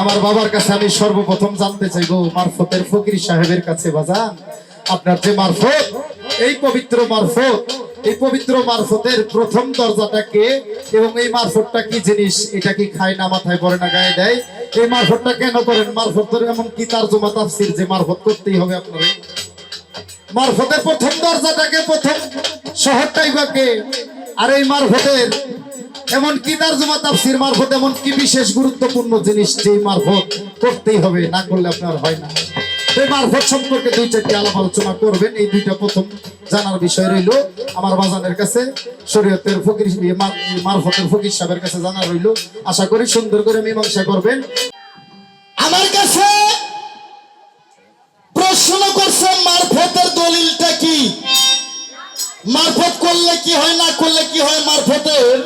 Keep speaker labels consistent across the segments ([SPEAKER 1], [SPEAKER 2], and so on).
[SPEAKER 1] আমার বাবার কাছে আমি সর্বপ্রথম জানতে চাইবো, মারফতের ফকির সাহেবের কাছে বাজান, আপনার যে মারফত, এই পবিত্র মারফত, এই পবিত্র মারফতের প্রথম দরজাটা কে এবং এই মারফতটা কি জিনিস? এটা কি খায় না মাথায় পড়ে না গায়ে দেয়? এই মারফতটা কেন করেন? মারফতের এমন কি তারজমা তাফসীর যে মারফত করতেই হবে আপনার? মারফতের প্রথম দরজাটাকে, প্রথম শহরটাই বা কে? আর এই মারফতের এমন কি তারজমা তাফসীর, মারফত এমন কি বিশেষ গুরুত্বপূর্ণ জিনিস যে মারফত করতেই হবে, না করলে আপনার হয় না? এই মারফত সম্পর্কে দুই চারটি আলাপ আলোচনা করবেন। এই দুইটা প্রথম জানার বিষয় রইল আমার বাজানের কাছে, শরীয়তের ফকির মারফতের ফকির সাহেবের কাছে জানা রইল। আশা করি সুন্দর করে মীমাংসা করবেন।
[SPEAKER 2] আমার কাছে প্রশ্ন করছে মারফতের দলিলটা কি, মারফত করলে কি হয়, না করলে কি হয়, মারফতের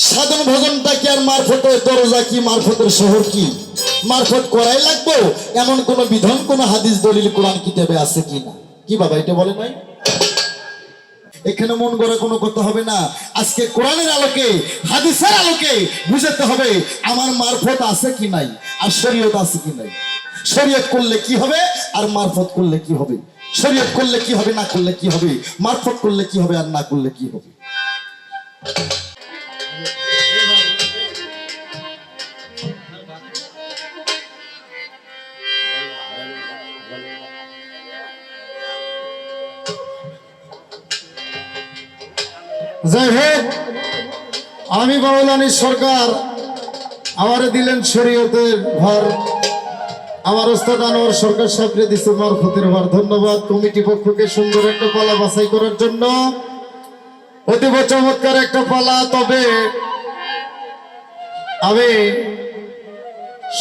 [SPEAKER 2] সাধন ভজনটা কি, আর মারফতের দরজা কি, মারফতের শহর কি, মারফত করাই লাগবো এমন কোন বিধান, কোন হাদিস দলিল কোরআন কিতাবে আছে কিনা? কি বাবা এটা বলে নাই? এখানে মন গড়া কোনো কথা হবে না। আজকে কোরআনের আলোকে, হাদিসের আলোকে বুঝাতে হবে আমার মারফত আছে কি নাই, আর শরীয়ত আছে কি নাই। শরীয়ত করলে কি হবে আর মারফত করলে কি হবে, শরীয়ত করলে কি হবে, না করলে কি হবে, মারফত করলে কি হবে আর না করলে কি হবে।
[SPEAKER 1] যাই হোক, আমি বাউলানি সরকার, আমারে দিলেন শরীয়তের ভার, আমার ওস্তাদ আনোয়ার সরকার সাহেবকে দিচ্ছে মারফতের ভার। ধন্যবাদ কমিটি পক্ষকে সুন্দর একটা পালা বাছাই করার জন্য। অতীব চমৎকার একটা পালা। তবে আমি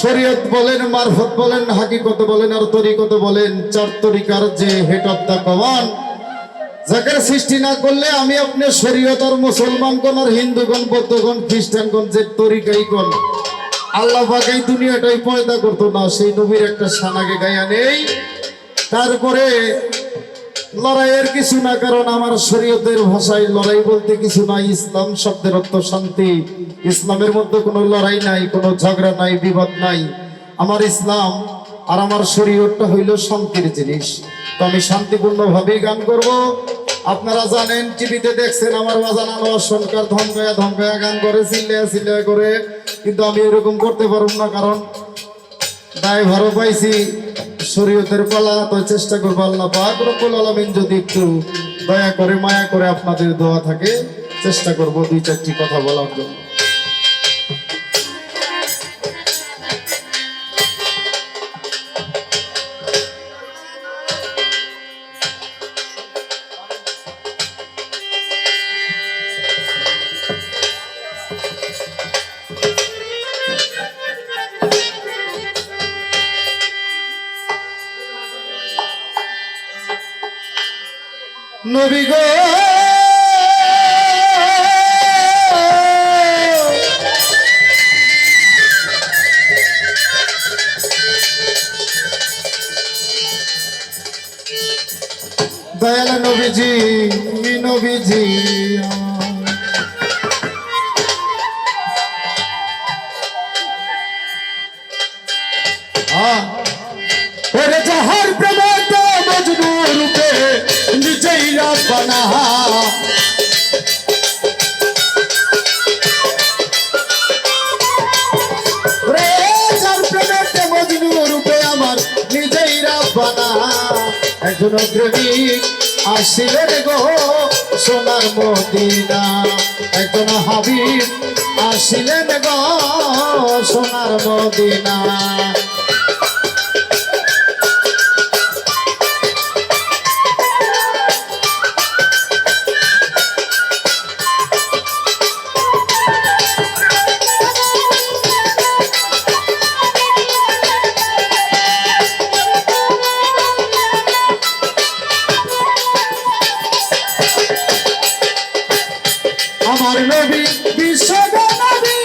[SPEAKER 1] শরীয়ত বলেন, মারফত বলেন, হাকিকত বলেন আর তরিকত বলেন, চার তরিকার যে হেড অফ দ্য কমান্ড, যাকে সৃষ্টি না করলে আমি আপনার শরীয়ত আর মুসলমানগণ আর হিন্দুগণ, বৌদ্ধগণ, খ্রিস্টানগণ যে তরিকাই গণ, আল্লাহ পাক এই দুনিয়াটাই পয়দা করতো না। সেই নবীর একটা সানাকে গায়া নেই। তারপরে লড়াইয়ের কিছু না, কারণ আমার শরীয়তের ভাষায় লড়াই বলতে কিছু নাই। ইসলাম শব্দের অর্থ শান্তি। ইসলামের মধ্যে কোনো লড়াই নাই, কোনো ঝগড়া নাই, বিবাদ নাই। আমার ইসলাম আর আমার শরীয়তটা হইল শান্তির জিনিস। তো আমি শান্তিপূর্ণভাবেই গান করব। আপনারা জানেন, টিভিতে দেখছেন আমার বাজান আনোয়ার সরকার ধমকায়া ধমকায়া গান করে, চিল্লায়া চিল্লায়া করে, কিন্তু আমি এরকম করতে পারব না, কারণ ড্রাইভারও পাইছি। শরীয়তের পালা, তো চেষ্টা করবো আল্লাহ পাক রব্বুল আলামিন যদি একটু দয়া করে, মায়া করে আপনাদের দোয়া থাকে, চেষ্টা করব দুই চারটি কথা বলার জন্য। নবী গো দয়াল নবীজি, নবীজি ওরে যাহার প্রেমে তো মজনু রূপে নিজেই রব্বানা, রে যার প্রেমে তো মজনু রূপে আমার নিজেই রব্বানা। একজন প্রেমিক আসিলেন গো সোনার মদিনা, একজন হাবিব আসিলেন গো সোনার মদিনা। আমার নবী বিশ্ব নবী,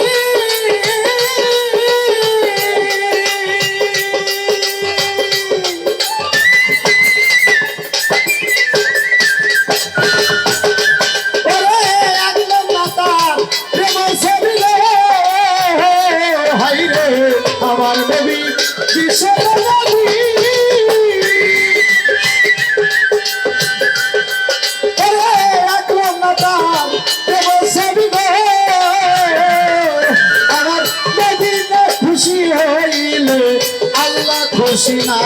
[SPEAKER 1] আমার নবী বিশ্বের নবী। ওরে আকরাম নাতার দেব সবি গো, আমার নবী না খুশি হইলে আল্লাহ খুশি না।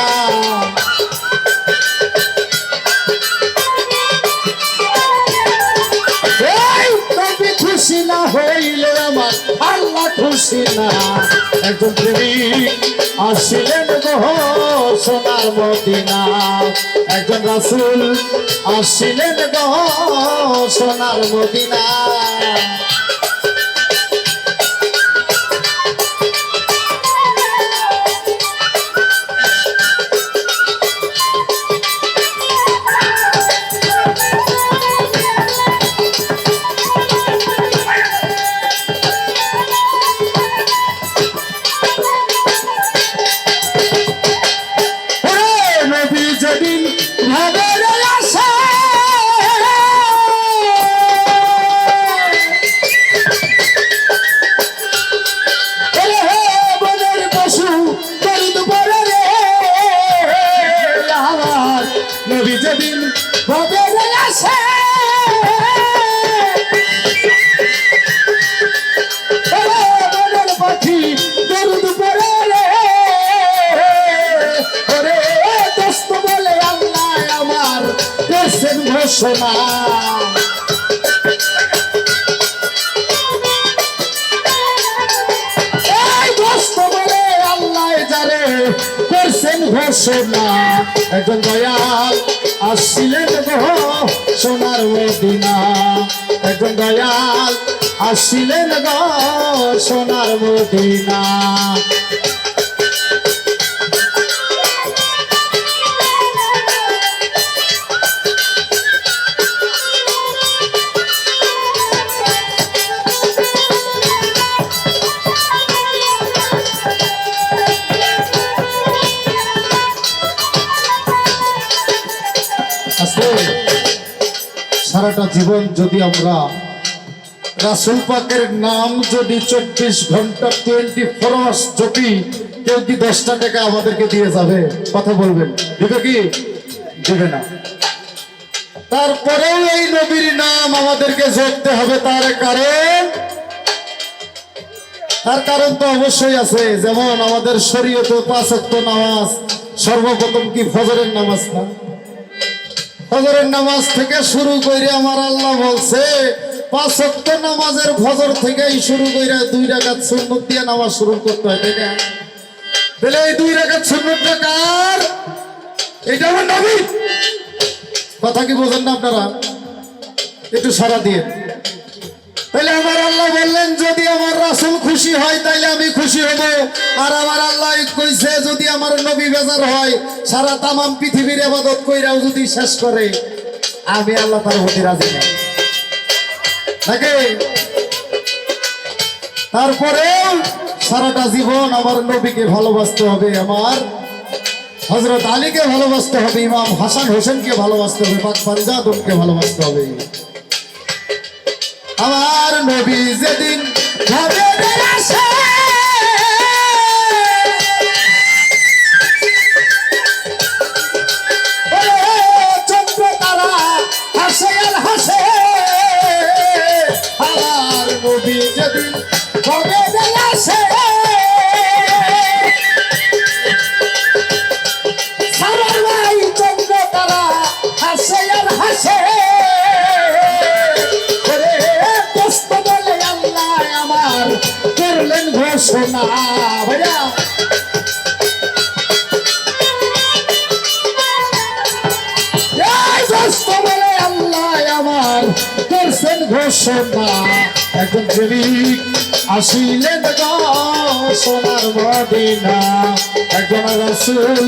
[SPEAKER 1] খুশি না হইলে আমার আল্লাহ খুশি না। একজন প্রেমিক আসিলেন গো সোনার মদিনা, একজন রাসূল আসিলেন গো সোনার মদিনা। যেদিন ভবের আসে বনের পাখি দরুদ পড়ে রে, ওরে দোস্ত বলে আল্লাহ আমার দেশের ঘোষণা। ঘোষণা একজন দয়াল আসিলেন গো সোনার মদিনা, একজন দয়াল আসিলেন গো সোনার মদিনা। সারাটা জীবন যদি আমরা রাসূল পাকের নাম যদি 24 ঘন্টা 24 আওয়ার্স যদি কেউ কি 10টা টাকা আমাদেরকে দিয়ে যাবে? কথা বলবেন, দিবে কি? দিবে না। তারপরেও এই নবীর নাম আমাদেরকে জপতে হবে। তার কারণ তো অবশ্যই আছে। যেমন আমাদের শরীয়তে 5 ওয়াক্ত নামাজ, সর্বপ্রথম কি ফজরের নামাজ না? ফজরের নামাজ থেকে শুরু করে আমার আল্লাহ বলছে 5 ওয়াক্ত নামাজের ফজর থেকেই শুরু করে 2 রাকাত সুন্নত দিয়ে নামাজ শুরু করতে হয়, তাই না? তাহলে এই 2 রাকাত সুন্নতটা কার? এটা আমার নবী। কথা কি বোঝেন না আপনারা? একটু সারা দিয়ে। তাহলে আমার আল্লাহ বললেন যদি আমার রাসূল খুশি হয় তাইলে আমি খুশি হব। আর আমার আল্লাহ কইছে যদি আমার নবী বেজার হয়, সারা তামাম পৃথিবীর ইবাদত কইরাও যদি শেষ করে, আমি আল্লাহ তার প্রতি রাজি না। নাকি? তারপরে সারাটা জীবন আমার নবীকে ভালোবাসতে হবে, আমার হযরত আলীকে ভালোবাসতে হবে, ইমাম হাসান হোসেনকে ভালোবাসতে হবে, পাক পাঞ্জাতনকে ভালোবাসতে হবে। আমার নবী যেদিন ভবের আসে চন্দ্র তারা হাসে আর হাসে, আমার নবী যেদিন ভবের আসে সারার ভাই চন্দ্র তারা হাসে আর হাসে, করলেন ঘোষণা। ভাইয়া বলে আল্লাহ আমার করছেন ঘোষণা। একজন প্রেমিক আসিলেন গো সোনার মদিনা, একজন রাসূল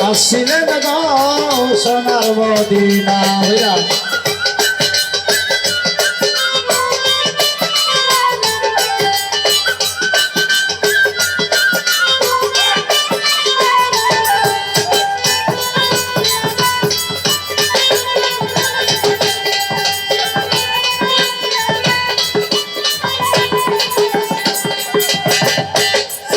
[SPEAKER 1] আসিলেন গো সোনার মদিনা। ভাইয়া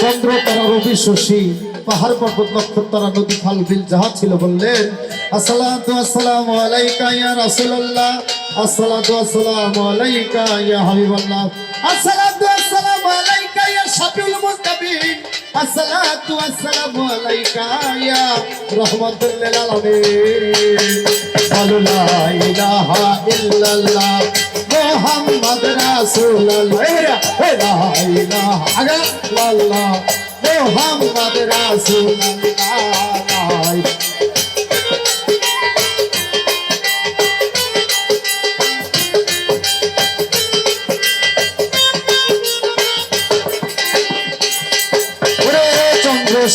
[SPEAKER 1] চন্দ্র তারা রবি শশী পাহাড় পর্বত নক্ষত্র নদী খাল বিল যাহা ছিল বললেন আসসালাতু আসসালামু আলাইকা ইয়া রাসূলুল্লাহ, আসসালাতু আসসালামু আলাইকা ইয়া হাবিবাল্লাহ, আসসালাতু আসসালামু আলাইকা ইয়া শাফিউল মুস্তাকিন, আসসালাতু আসসালামু আলাইকা ইয়া রাহমাতুল লিল আলামিন। বলো লা ইলাহা ইল্লাল্লাহ মুহাম্মদ রাসূলুল্লাহ, লা ইলাহা ইল্লাল্লাহ মুহাম্মদ রাসূলুল্লাহ।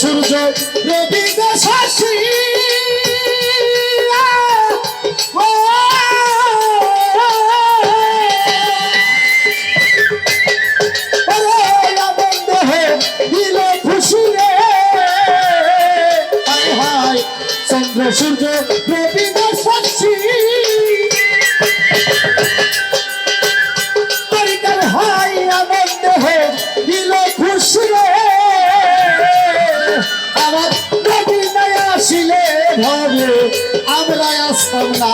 [SPEAKER 1] সূর্য রবি শশী দিল খুশি রে, হায় হায় চন্দ্র সূর্য রবি শশী তরিকার হাই আনন্দ দিল খুশি রে, আমার নবী নাই আসিলে ভাবে আমরা আসতাম না।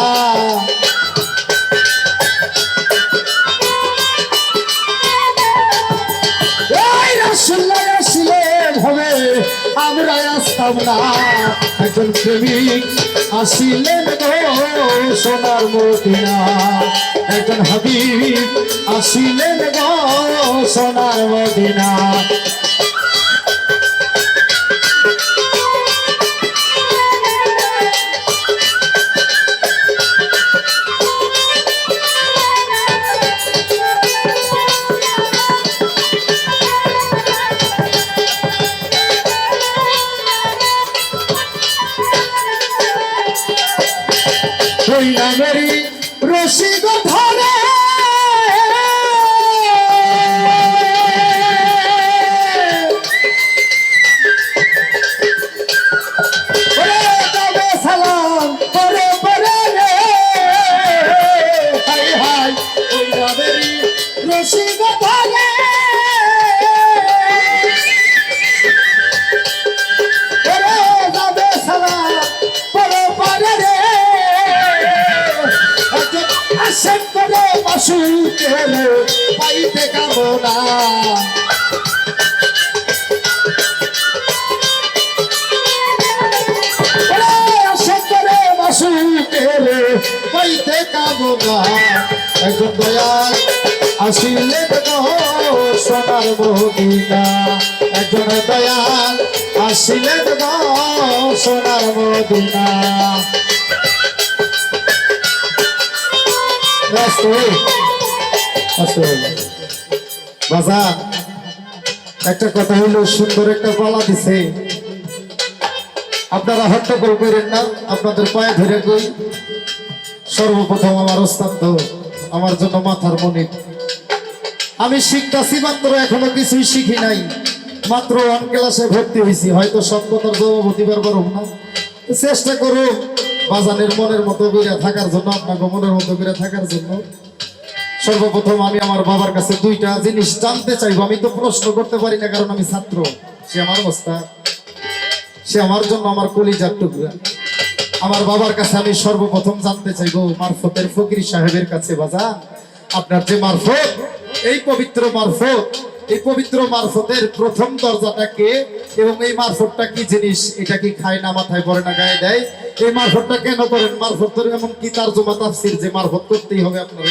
[SPEAKER 1] এই রাসূলুল্লাহ আসিলে ভাবে আমরা আসতাম না। একজন প্রেমিক আসিলেন গো সোনার মদিনা, একজন হাবিব আসিলেন গো সোনার মদিনা। ওই নামেরই রসিক ধরে সালাম করে পরে রে, হাই হাই ওই নামেরই রসিক ধরে সালাম করে পরে রে, আসেন করে মাসুকে পাইতে কামনা। আসেন করে মাসুকে পাইতে কামনা। একজন দয়াল আসিলেন গো সোনার মদিনা, একজন দয়াল আসিলেন গো সোনার মদিনা। বাজার একটা কথা হইলো, সুন্দর একটা পালা দিছে, আপনারা হট্টগোল করেন না, আপনাদের পায়ে ধরে কই সর্বপ্রথম আমার ওস্তাদ আমার জন্য মাথার মনির। আমি শিখতাছি মাত্র, এখনো কিছুই শিখি নাই, মাত্র 1 ক্লাসে ভর্তি হয়েছি, হয়তো সব কথার জবাব দিবার পারব না। চেষ্টা করুন বাজানের মনের মতো করে থাকার জন্য, আপনাকে মনের মতো করে থাকার জন্য। সর্বপ্রথম আমি আমার বাবার কাছে 2টা জিনিস জানতে চাইবো। আমি তো প্রশ্ন করতে পারি না, কারণ আমি ছাত্র, সে আমার ওস্তাদ, সে আমার জন্য আমার কলিজার টুকরা। আমার বাবার কাছে আমি সর্বপ্রথম জানতে চাইবো মারফতের ফকির সাহেবের কাছে, বাজান আপনার যে মারফত, এই পবিত্র মারফত, এই পবিত্র মারফতের প্রথম দরজাটা কে, এবং এই মারফতটা কি জিনিস? এটা কি খায় না, মাথায় পড়ে না, গায়ে দেয়? এই মারফতটা কেন করেন? মারফতের এমন কি তারজমা তাফসীর যে মারফত করতেই হবে আপনার?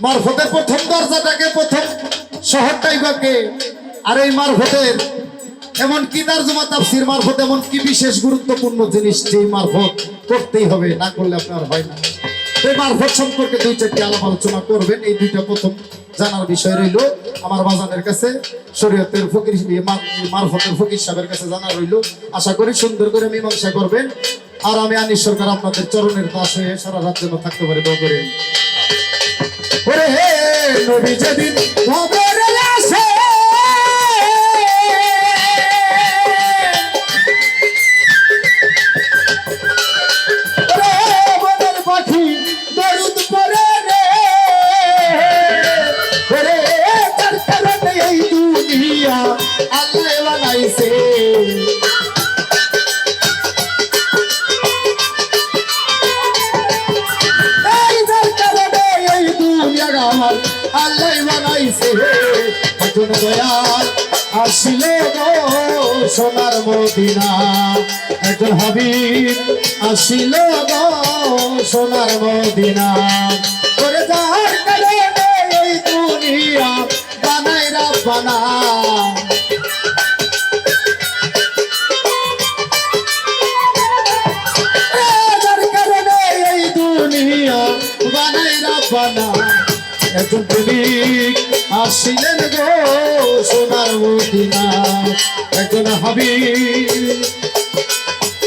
[SPEAKER 1] মারফতের প্রথম দরজাটাকে, প্রথম শহরটাই বা কে? আর এই মারফতের এমন কি তারজমা তাফসীর, মারফত এমন কি বিশেষ গুরুত্বপূর্ণ জিনিস যে মারফত করতেই হবে, না করলে আপনার হয় না? এই মারফত সম্পর্কে 2-4টি আলাপ আলোচনা করবেন। এই 2টা প্রথম জানার বিষয় রইল আমার বাজানের কাছে, শরীয়তের ফকির মারফতের ফকির সাহেবের কাছে জানা রইল। আশা করি সুন্দর করে মীমাংসা করবেন। আর আমি আনিস সরকার আপনাদের চরণের দাস হয়ে সারা রাত যেন থাকতে পারে, দোয়া করেন। ওরে হে নবী যেদিন খবরে আসে, বনের পাখি দরুদ পড়ে রে, ওরে তার কারণে এই দুনিয়া আল্লাহ বানাইছে। বানাইছে এই যার কারণে এই দুনিয়া আমার আল্লাহ বানাইছে একজন দয়াল আসিল গো সোনার মদিনা একজন হাবিব আসিল গো সোনার মদিনা করে যার কারণে এই দুনিয়া বানাই রাব্বানা যার কারণে এই দুনিয়া বানাই রাব্বানা একজন প্রেমিক আসিলেন গো সোনার মদিনা একজন হাবিব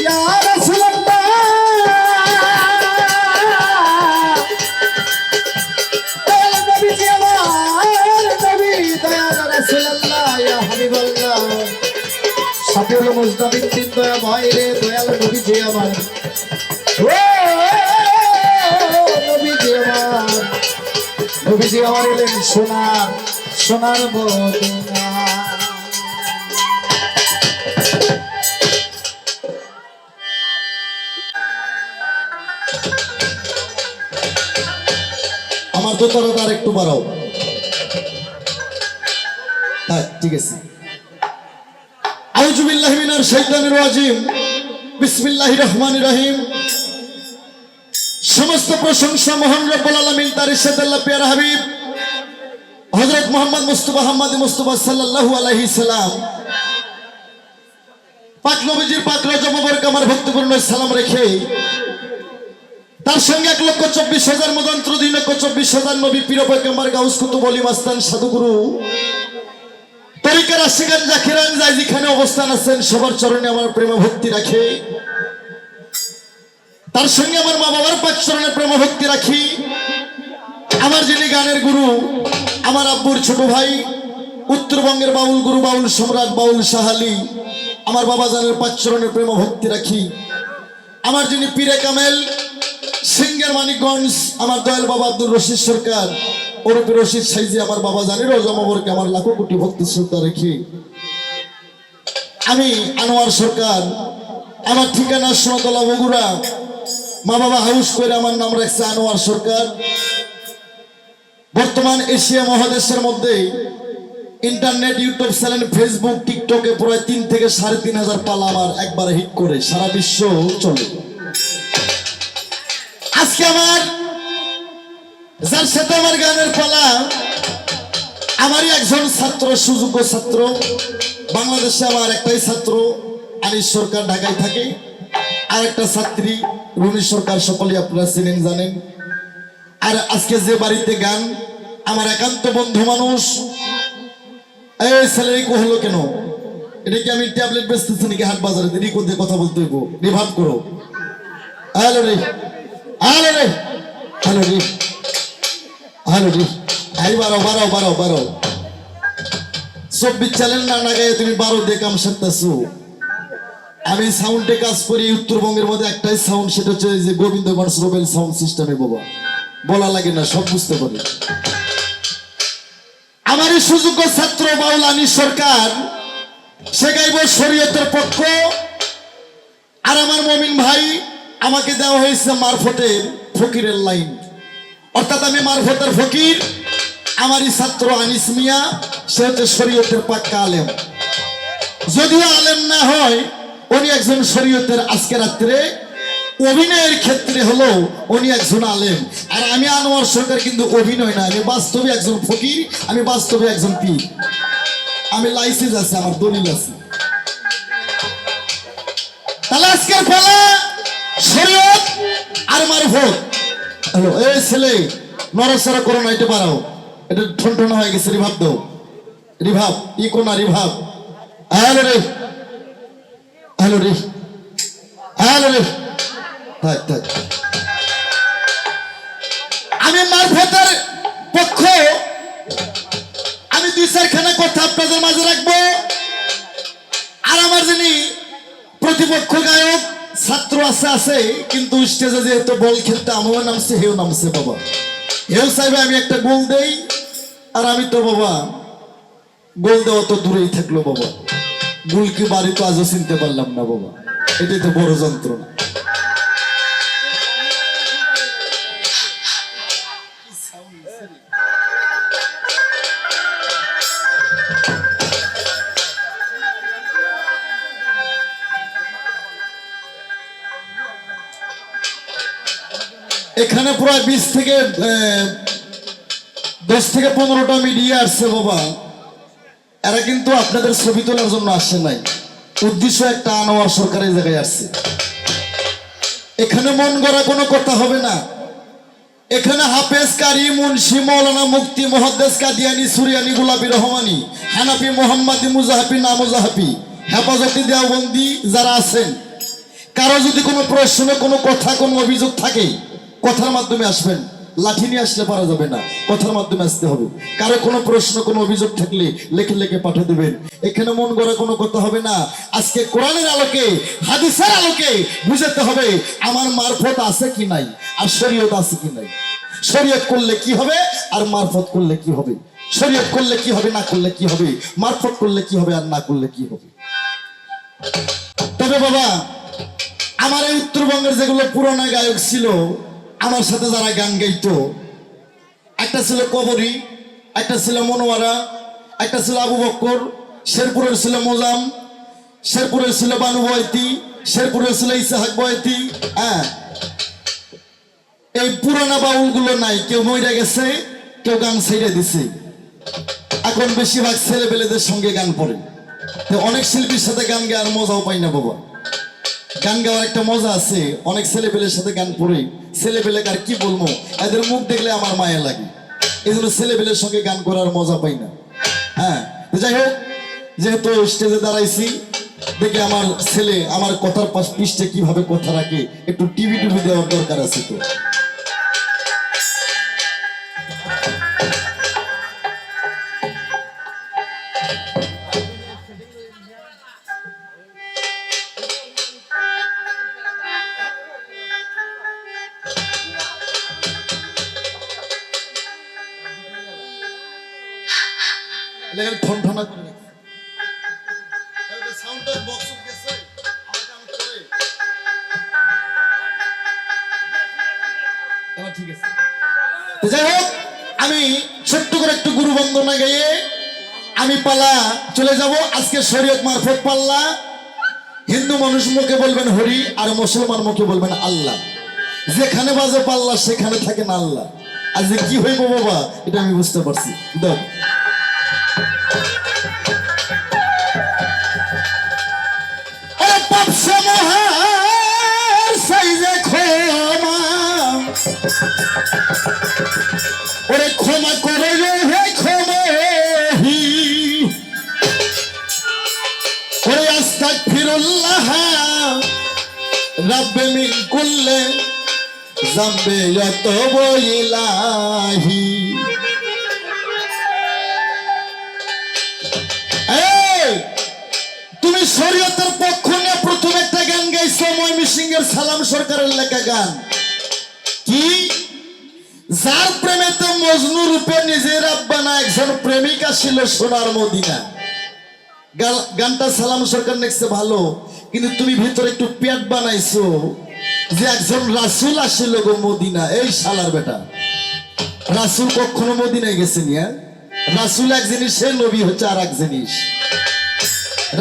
[SPEAKER 1] ইয়া রাসূলুল্লাহ দয়াল নবীজি আমার নবী দয়াল রাসূলুল্লাহ ইয়া হাবিবাল্লাহ সাফিউল মুজতাবিদ্দিন দয়া ভাইরে দয়াল নবীজি আমার ও নবীজি আমার নবীজি আমার এলেন সোনার সোনার মদিনা
[SPEAKER 2] আমার দোতলাটা আর একটু বাড়াও। হ্যাঁ ঠিক আছে। আউযু বিল্লাহি মিনাশ শাইতানির রাজিম। বিসমিল্লাহির রহমানির রহিম। সমস্ত প্রশংসা মহান রব্বুল আলামিন তার ইরশাদ আল্লাহ প্যারা হাবিব হযরত মুহাম্মদ মুস্তাফা মুস্তাফা সাল্লাল্লাহু আলাইহি সাল্লাম পাক নবীজির পাক রওজা মুবারক আমার ভক্তিপূর্ণ সালাম রেখে তার সঙ্গে 1,24,000 মদন্ত্র 2,24,000 নবী পীর পয়গম্বর গাউস কুতুব ওলি মাস্তান সাধুগুরু তরিকার আশিকান জাকিরান যাই যেখানে অবস্থান আছেন সবার চরণে আমার প্রেম ভক্তি রাখে তার সঙ্গে আমার মা বাবার পাক চরণে প্রেম ভক্তি রাখি আমার যিনি গানের গুরু আমার আব্বুর ছোট ভাই উত্তরবঙ্গের বাউল গুরু বাউল সম্রাট বাউল শাহালি আমার বাবা জানের পাক চরণে প্রেম ভক্তি রাখি আমার যিনি পীরে কামেল সিঙ্গের মানিকগঞ্জ আমার দয়াল বাবা আব্দুল রশিদ সরকার ওরফে রশিদ সাইজি আমার বাবা জানের রোজা মোবারকে আমার লাখো কোটি ভক্তি শ্রদ্ধা রেখে আমি আনোয়ার সরকার আমার ঠিকানা সোনাতলা বগুড়া মা বাবা হাউস করে আমার নাম রাখছে আনোয়ার সরকার বর্তমান এশিয়া মহাদেশের মধ্যে ইন্টারনেট ইউটিউব চ্যানেল ফেসবুক টিকটকে প্রায় 3 থেকে 3,500 পালা আমার একবারে হিট করে সারা বিশ্ব চলে আজকে আমার যার সাথে আমার গানের পালা আমারই একজন ছাত্র সুযোগ্য ছাত্র বাংলাদেশে আমার একটাই ছাত্র আনিস সরকার ঢাকায় থাকে আর একটা ছাত্রী রুনি সরকার সকলেই আপনারা চিনেন জানেন আর আজকে যে বাড়িতে গান আমার একান্ত বন্ধু মানুষ এই স্যালারি কো হলো কেন এটা কি আমি ট্যাবলেট বেচতেছি নাকি হাট বাজারে দেরি করতে কথা বলতে হইব রিভাব করো হ্যালো রে হ্যালো রে হ্যালো রে হ্যালো রে এই বারো 24 চ্যানেল না গায়ে তুমি 12 দিয়ে কাম সারতেছো আমি সাউন্ডে কাজ করি উত্তরবঙ্গের মধ্যে একটাই সাউন্ড সেটা হচ্ছে যে গোবিন্দগঞ্জ রোবেল সাউন্ড সিস্টেমে বাবা বলা লাগে না সব বুঝতে পারি আমারই সুযোগ্য ছাত্র বাউল আনিস সরকার সে গাইব শরীয়তের পক্ষ আর আমার মমিন ভাই আমাকে দেওয়া হয়েছে মারফতের ফকিরের লাইন অর্থাৎ আমি মারফতের ফকির আমারই ছাত্র আনিস মিয়া সে হচ্ছে শরীয়তের পাক্কা আলেম যদিও আলেম না হয় উনি একজন শরীয়তের আজকে রাত্রে অভিনয়ের ক্ষেত্রে হলো উনি একজন আলেম আর আমি আনোয়ার সরকার কিন্তু অভিনয় না আমি বাস্তবে একজন ফকির আমি বাস্তবে একজন পীর আমি লাইসেন্স আছে আমার দলিল আছে তাহলে আজকের ফলে শরীয়ত আর মারফত হ্যালো এই ছেলে নড়াচড়া করো না এটা পারাও এটা ঠনঠনা হয়ে গেছে রিভাব দাও রিভাব ই কোনা রিভাব হ্যালো রে হ্যালো রে হ্যালো রে আমি মারফতের পক্ষ আমি 2-4খানা কথা আপনাদের মাঝে রাখবো আর আমার যিনি প্রতিপক্ষ গায়ক ছাত্র আছে কিন্তু স্টেজে যেহেতু বল খেলতে আমিও নামছে হেও নামছে বাবা হেও চাইবে আমি একটা গোল দেই আর আমি তো বাবা গোল দেওয়া তো দূরেই থাকলো বাবা গুলকি বাড়ি তো আজও চিনতে পারলাম না বাবা, এটাই তো বড় যন্ত্রণা। এখানে প্রায় 20 থেকে 10 থেকে 15টা মিডিয়া আসছে বাবা। এরা কিন্তু আপনাদের ছবি তোলার জন্য আসে নাই, উদ্দেশ্য একটা, আনোয়ার সরকারের জায়গায় আসছে। এখানে মন গড়া কোনো কথা হবে না। এখানে হাফেজ, কারি, মুন্সি, মৌলানা, মুফতি, মুহাদ্দিস, কাদিয়ানি, সুরিয়ানি, গোলাপি, রহমানি, হানাফি, মোহাম্মদি, মুজাহাবি, না মুজাহাবি, হেফাজতি, দেওবন্দি যারা আছেন, কারো যদি কোনো প্রশ্ন, কোনো কথা, কোনো অভিযোগ থাকে, কথার মাধ্যমে আসবেন। লাঠি নিয়ে আসলে পারা যাবে না, কথার মাধ্যমে আসতে হবে। কারো কোনো প্রশ্ন, কোনো অভিযোগ থাকলে লেখে লেখে পাঠিয়ে দেবেন। এখানে মন গড়া কোনো কথা হবে না। আজকে কোরআনের আলোকে, হাদিসের আলোকে বুঝাতে হবে আমার মারফত আছে কি নাই, আর শরীয়ত আছে কি নাই। শরীয়ত করলে কি হবে, আর মারফত করলে কি হবে। শরীয়ত করলে কি হবে, না করলে কি হবে। মারফত করলে কি হবে, আর না করলে কি হবে। তবে বাবা, আমার এই উত্তরবঙ্গের যেগুলো পুরোনো গায়ক ছিল, আমার সাথে যারা গান গাইতো, একটা ছিল কবরী, একটা ছিল মনোয়ারা, একটা ছিল আবু বক্কর, শেরপুরের ছিল মোজাম, শেরপুরের ছিল বানু বয়তি, শেরপুরের ছিল ইসাহাক বয়তি। হ্যাঁ, এই পুরানা বাউলগুলো নাই, কেউ মইরা গেছে, কেউ গান ছেড়ে দিছে। এখন বেশিরভাগ ছেলেপেলেদের সঙ্গে গান পড়ে। তো অনেক শিল্পীর সাথে গান গাওয়ার মজাও পাই না বাবা। গান গাওয়ার একটা মজা আছে, অনেক ছেলেপেলের সাথে গান পড়ে। ছেলেপেলে আর কি বলবো, এদের মুখ দেখলে আমার মায়া লাগে। এই জন্য ছেলেপেলের সঙ্গে গান করার মজা পাই না। হ্যাঁ, যাই হোক, যেহেতু স্টেজে দাঁড়াইছি, দেখে আমার ছেলে আমার কথার পৃষ্ঠে কিভাবে কথা রাখে, একটু টিভি দেওয়ার দরকার আছে। তো ঠনঠনা করে সাউন্ডের বক্স গেছে, ঠিক আছে। যাই হোক, আমি ছোট্ট করে একটু গুরু বন্দনা গাইয়ে আমি পালা চলে যাব। আজকে শরীয়ত মারফত পাল্লা। হিন্দু মানুষ মুখে বলবেন হরি, আর মুসলমান মুখে বলবেন আল্লাহ। যেখানে বাজে পাল্লা সেখানে থাকেন আল্লাহ। আজ যে কি হইব বাবা, এটা আমি বুঝতে পারছি। দেখ, ওরে ক্ষমা করে হে ক্ষমহি, ওরে আস্তাগফিরুল্লাহ রাব্বে মিন কুল্লি যামবি ইয়াতুবু ইলাহি। তুমি শরীয়তের পক্ষ নিয়ে প্রথম একটা গান গাইছো, ময়মনসিংহের সালাম সরকারের লেখা গান। কি? যার প্রেমেতে মজনু রূপে নিজের রাব্বানা একজন প্রেমিকা ছিল সোনার মদিনা। গানটা সালাম সরকার লিখছে ভালো, কিন্তু তুমি ভিতরে একটু পেট বানাইছো যে একজন রাসূল আসিল গো মদিনা। এই শালার বেটা, রাসূল কখনো মদিনায় গেছেন? রাসূল এক জিনিস, সে নবী হচ্ছে আর এক জিনিস।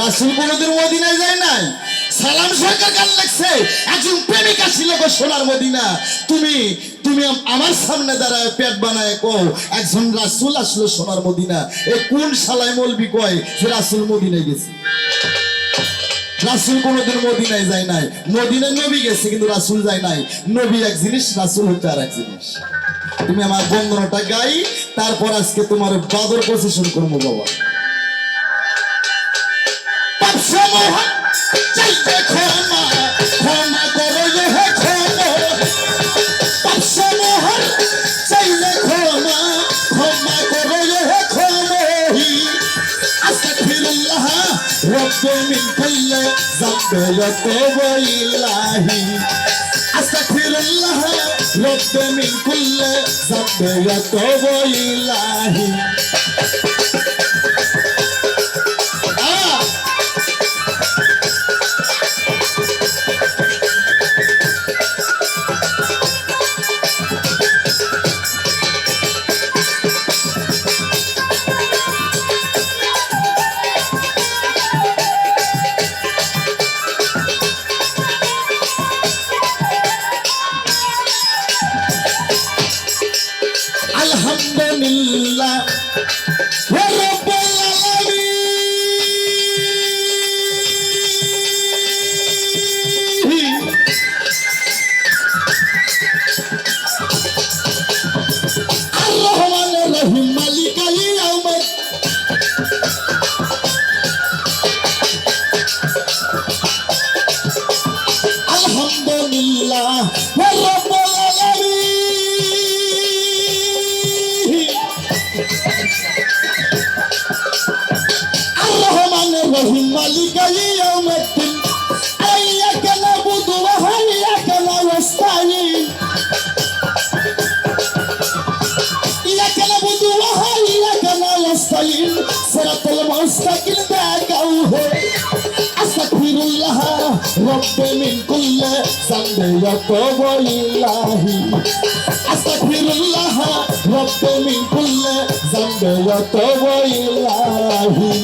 [SPEAKER 2] রাসূল কোনদিন মদিনায় যায় নাই। সালাম সরকার গান লিখছে একজন প্রেমিকা ছিল গো সোনার মদিনা। তুমি তুমি আমার সামনে দাঁড়ায় পেট বানায় কও একজন রাসূল আসলো সোনার মদিনা। এ কোন শালায় মৌলবি কয় যে রাসূল মদিনায় গেছে? রাসূল কোনদিন মদিনায় যায় নাই। মদিনায় নবী গেছে, কিন্তু রাসূল যায় নাই। নবী এক জিনিস, রাসূল হচ্ছে আর এক জিনিস। তুমি আমার বন্দনাটা গাই, তারপর আজকে তোমার বাদর প্রসেশন করবো বাবা। চাইতে ক্ষমা, ক্ষমা করো হে ক্ষমা, পাপসা মোহর চাইলে ক্ষমা, ক্ষমা করো হে ক্ষমহি। আস্তাগফিরুল্লাহ রাব্বি মিন কুল্লি যামবি ইয়াতুবু ইলাহি। আস্তাগফিরুল্লাহ রাব্বি মিন কুল্লি যামবি ইয়াতুবু ইলাহি। يوم الدين إياك نعبد وإياك نستعين إياك نعبد وإياك نستعين صراط المستقيم دعوه أستغفر الله ربي من كل ذنب وأتوب إليه أستغفر الله ربي من كل ذنب وأتوب إليه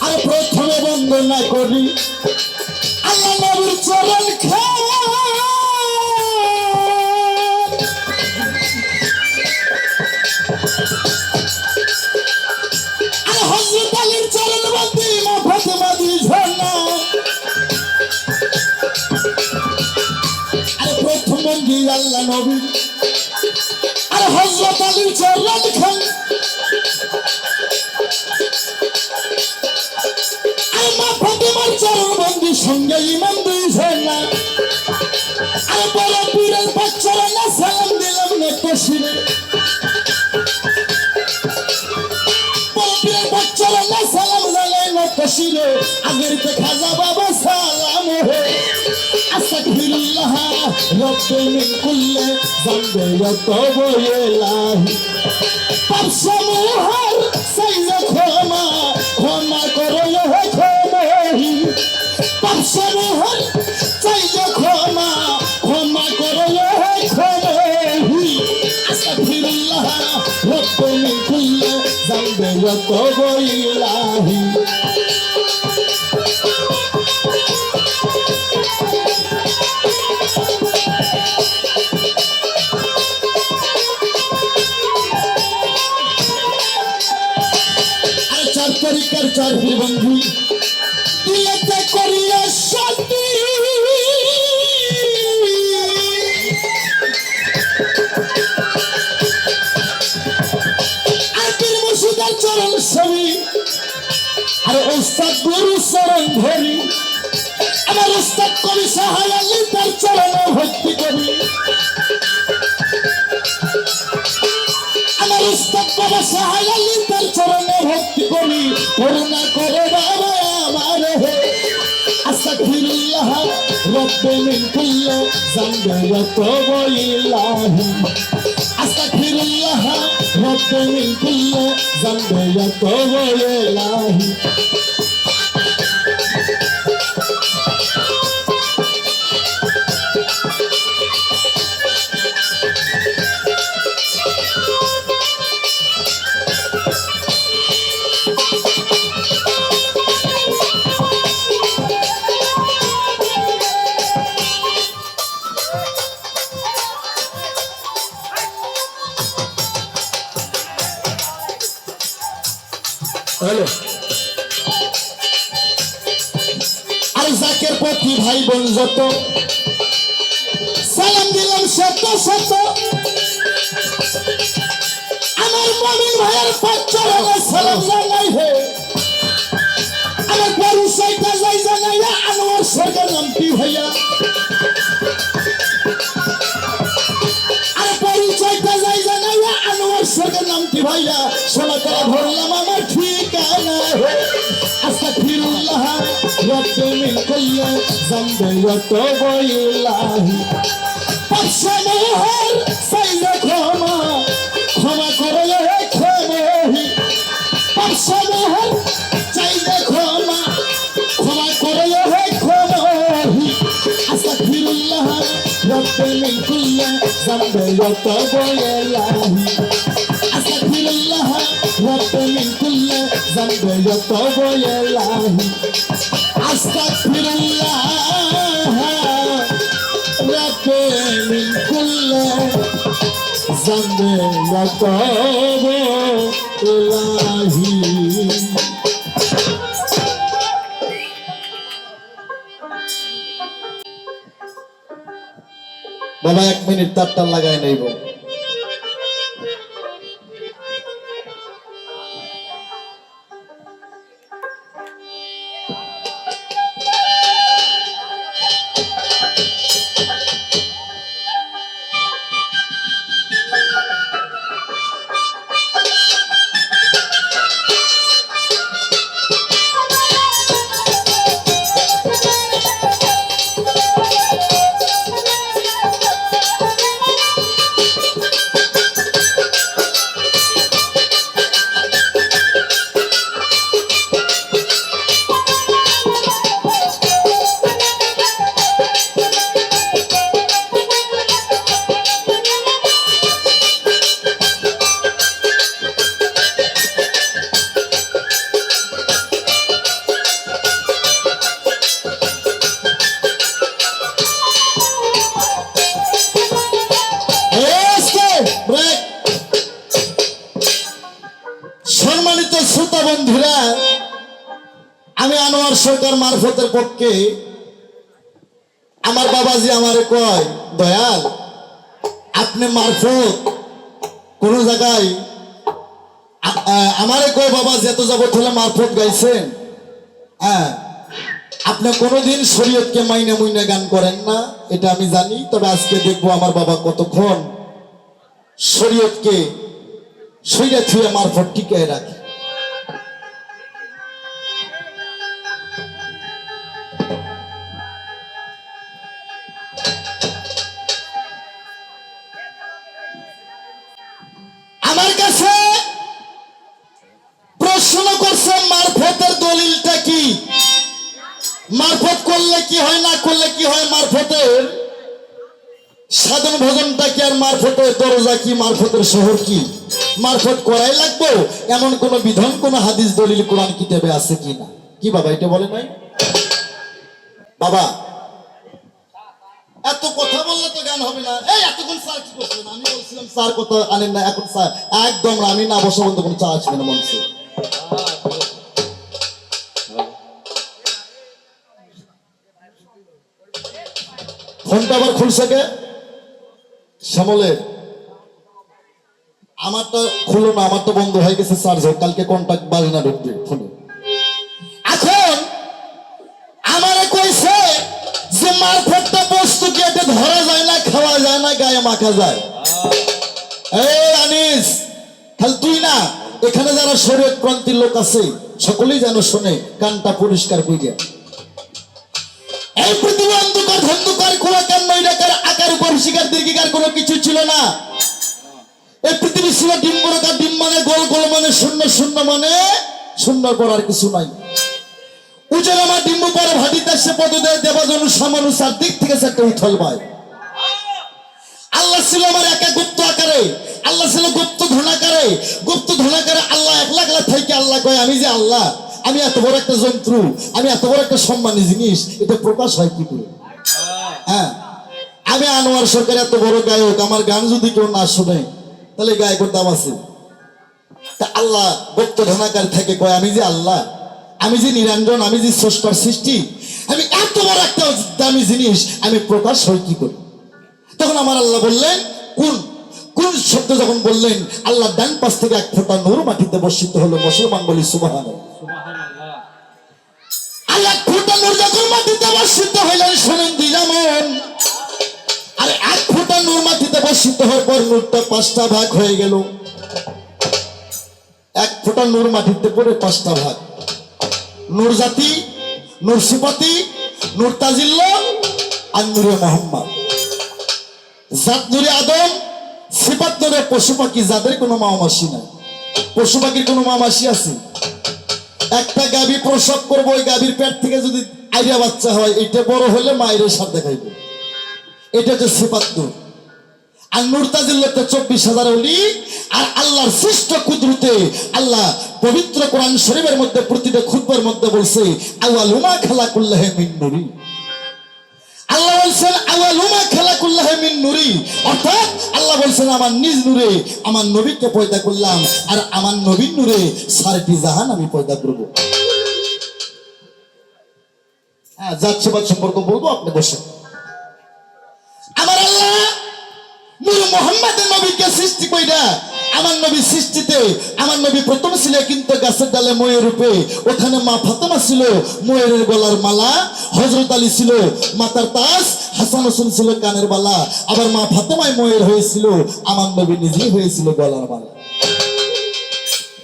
[SPEAKER 2] আর প্রথমে বন্দনা করি আল্লাহ নবীর চরণ আর হযরত আলীর চরণ বন্দি মা ফাতেমা দি ঝর্ণা আর প্রথম বন্দি আল্লাহ নবী আর হযরত আলীর চরণ খান মা ফাতেমার চরণ বন্দি সঙ্গে ইমাম দুই ঝর্ণা আর বড় পীরের বাচ্চারা না সালাম দিলাম নেতো শিরে বড় পীরের বাচ্চারা না সালাম জানাই নেতো শিরে আগের তে খাজা বাবা সালাম হে আস্তাগফিরুল্লাহ রব্বি মিন কুল্লি যামবি ওয়া তাওবা ইলাহি পাপ সমূহের সাইজা ক্ষমা ক্ষমা করো হে ক্ষমাহি পাপ সমূহের সাইজা ক্ষমা ক্ষমা করো হে ক্ষমাহি আস্তাগফিরুল্লাহ রব্বি মিন কুল্লি যামবি ওয়া তাওবা ইলাহি চার তরিকার চার বন্ধু দিলেতে করিয়া শান্তি আর পীর মুর্শিদের চরণ ছবি আর ওস্তাদ গুরু চরণ ধরি আমার ওস্তাদ কবি সাহায় আলী তার চরণে ভক্তি করি আমার উস্তাদ বাবা সাহায় আলী তার চরণে ভক্তি করি করুণা করে বাবা আমার হে আস্তাগফিরুল্লাহ রব্বি মিন কুল্লি যামবি ওয়া তাওবা ইলাহি আস্তাগফিরুল্লাহ রব্বি মিন কুল্লি যামবি ওয়া তাওবা ইলাহি হ্যালো আর জাকের প্রতি ভাই বোন যত সালাম দিলাম শত শত আমার মুমিন ভাইয়ের পাঁচচরণে সালাম জানাই হে আমার পরিচয়টা যাই জানাইয়া আনোয়ার সরকার নামটি ভাইয়া আর পরিচয়টা যাই জানাইয়া আনোয়ার সরকার নামটি ভাইয়া সোনা তারা ধরলাম আমার ঠিকানা আস্তাগফিরুল্লাহ রব্বি মিন কুল্লি যামবি ওয়া তাওবা ইলাহি পাপ সমূহের সাইজা ক্ষমা ক্ষমা করো হে ক্ষমাহি পাপ সমূহের চাইজা ক্ষমা ক্ষমা করো হে ক্ষমাহি আস্তাগফিরুল্লাহ রব্বি মিন কুল্লি যামবি ওয়া তাওবা ইলাহি আস্তাগফিরুল্লাহ রব্বি মিন কুল্লি যামবি ওয়া তাওবা ইলাহি আস্তাগফিরুল্লাহ রব্বি মিন কুল্লি যামবি ওয়া তাওবা ইলাহি বাবা 1 মিনিট তারটা লাগাই নেব। সম্মানিত শ্রোতা বন্ধুরা, আমি আনোয়ার সরকার মারফতের পক্ষে আমার বাবাজি আমারে কয়, দয়াল আপনি মারফত কোন জায়গায় আমারে কয় বাবাজি এত যাবত হলে মারফত গাইছেন, হ্যাঁ আপনি কোনোদিন শরীয়তকে মাইনে মুইনে গান করেন না, এটা আমি জানি। তবে আজকে দেখবো আমার বাবা কতক্ষণ শরীয়তকে সইরা থুয়ে মারফত টিকায় রাখে। আমার কাছে প্রশ্ন করছে মারফতের দলিলটা কি, মারফত করলে কি হয় না করলে কি হয়, মারফতের সাধন ভজনটা কি, আর মারফতের দরজা কি, মারফতের শহর কি, মারফত করাই লাগবো এমন কোন বিধান কোন হাদিস দলিল কোরআন কিতাবে আছে কি না? কি বাবা এটা বলে নাই? বাবা এত কথা বললে তো গান হবে না। এই এতক্ষণ স্যার কি করছিলেন? আমি বলছিলাম স্যার কথা আনেন না, এখন স্যার একদম আমি না বসা বলতে কোনো চা আসবে না মঞ্চে। ফোনটা আবার খুলছে কে? শ্যামলের আমারটা খুলো না, আমার তো বন্ধ হয়ে গেছে চার্জ, কালকে কন্টাক্ট বাজে না ঢুকবে ফোনে। এখন আমারে কইছে যে মারফতটা বস্তু কি এটা ধরা যায় না, খাওয়া যায় না, গায়ে মাখা যায়। এই আনিস, খালি তুই না, এখানে যারা শরীয়ত ক্রান্তির লোক আছে সকলেই যেন শোনে, কানটা পরিষ্কার কইরা। এই পৃথিবী অন্ধকার ধন্ধকার খোলাকার নৈরাকার আকার উপরিকার দীর্ঘিকার কোনো কিছু ছিল না। এই পৃথিবী ছিল ডিম্বরাকার, ডিম মানে গোল, গোল মানে শূন্য, শূন্য মানে শূন্যর পর আর কিছু নাই। উজের আমার ডিম্ব পরে ভাটিতে সে পদদের দেবাজন সামানু চারদিক থেকে একটা উথল ভাই। আল্লাহ ছিল আমার একা গুপ্ত আকারে, আল্লাহ ছিল গুপ্ত ধনাকারে, গুপ্ত ধনাকারে আল্লাহ একলা একলা থেকে আল্লাহ কয় আমি যে আল্লাহ, আমি এত বড় একটা যন্ত্র, আমি এত বড় একটা সম্মানী জিনিস, এটা প্রকাশ হয় কি করে? হ্যাঁ আমি আনোয়ার সরকার এত বড় গায়ক, আমার গান যদি কেউ না শুনে তাহলে গায়কের দাম আছে। তা আল্লাহ গুপ্ত ধনাকার থেকে কয় আমি যে আল্লাহ, আমি যে নিরঞ্জন, আমি যে স্রষ্টার সৃষ্টি, আমি এত বড় একটা দামি জিনিস আমি প্রকাশ হই কি করে? তখন আমার আল্লাহ বললেন, কোন কোন শব্দ যখন বললেন, আল্লাহ ডান পাশ থেকে এক ফোঁটা নূর মাটিতে বর্ষিত হলো। মুসলমান বলি সুবহানাল্লাহ। আল্লাহ এক ফোঁটা নূর যখন মাটিতে বর্ষিত হইলেন, শোনেন দিলামন, আর এক ফোঁটা নূর মাটিতে বর্ষিত হওয়ার পর নূরটা 5টা ভাগ হয়ে গেল। এক ফোঁটা নূর মাটিতে পড়ে 5টা ভাগ, নূর জাতি, নূর সিফাতি, নূর তাজিল্ল আর নূরে মোহাম্মদ। জাত নূরে আদম, সিফাত নূরে পশু পাখি, যাদের কোনো মামাসি নাই। পশু পাখির কোনো মামাসি আছে? একটা গাভী প্রসব করবো, ওই গাভীর পেট থেকে যদি আইয়া বাচ্চা হয়, এটা বড় হলে মায়ের সাথ দেখাইবে, এটা হচ্ছে সিফাত নূর। আর নূর তাজিল্লাতে 24,000 ওলি। আর আল্লাহর সৃষ্ট কুদরতে আল্লাহ পবিত্র কোরআন শরীফের মধ্যে প্রতিটা খুতবার মধ্যে বলছে আওয়ালুমা খালাকুল্লাহি মিন নূরি। আল্লাহ বলছেন আওয়ালুমা খালাকুল্লাহি মিন নূরি, অর্থাৎ আল্লাহ বলছেন আমার নিজ নূরে আমার নবীকে পয়দা করলাম, আর আমার নবীর নূরে সারটি জাহান আমি পয়দা করব। হ্যাঁ জাত সেবাত সম্পর্ক বলবো, আপনি বসেন। আমার আল্লাহ মোহাম্মদের নবীকে সৃষ্টি কইরা আমার নবী সৃষ্টিতে আমার নবী প্রথম ছিল কিন্তু গাছের ডালে ময়ের রূপে, ওখানে মা ফাতেমা ছিল ময়ূরের গলার মালা, হযরত আলী ছিল মাথার তাজ, হাসান হোসেন ছিল কানের বালা, আবার মা ফাতেমায় ময়ূর হয়েছিল, আমার নবী নিজেই হয়েছিল গলার মালা।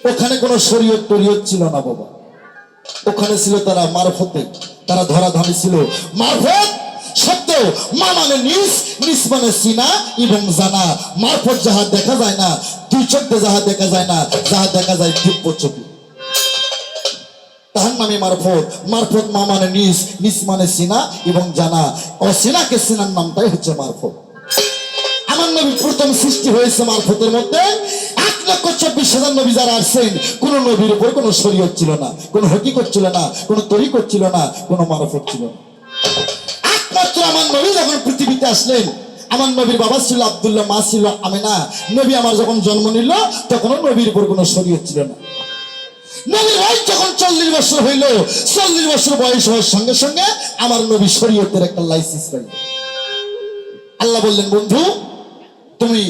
[SPEAKER 2] ওখানে কোনো শরীয়ত টরিয়ত ছিল না বাবা, ওখানে ছিল তারা মারফতে, তারা ধরাধামি ছিল। মারফত শব্দ মা মানে নিজ, নিজ মানে সিনা এবং জানা। মারফত যাহা দেখা যায় না, দুই চোখে যাহা দেখা যায় না, যাহা দেখা যায় দিব্য চোখে, তাহার নামে মারফত। মারফত মা মানে নিজ, নিজ মানে সিনা এবং জানা, অসিনাকে সিনার নামটাই হচ্ছে মারফত। আমার নবী প্রথম সৃষ্টি হয়েছে মারফতের মধ্যে। 1,24,000 নবী যারা আসছেন, কোন নবীর উপর কোনো শরীয়ত ছিল না, কোনো হকিকত ছিল না, কোনো তরিকত ছিল না, কোনো মারফত ছিল না। একমাত্র আমার নবী যখন পৃথিবীতে আসলেন, আমার নবীর বাবা ছিল আব্দুল্লাহ, মা ছিল আমেনা। নবী আমার যখন জন্ম নিল তখনও নবীর উপর কোনো শরীয়ত ছিল না। নবীর বয়স যখন 40 বছর হইল, 40 বছর বয়স হওয়ার সঙ্গে সঙ্গে আমার নবী শরীয়তের একটা লাইসেন্স পাইল। আল্লাহ বললেন, বন্ধু তুমি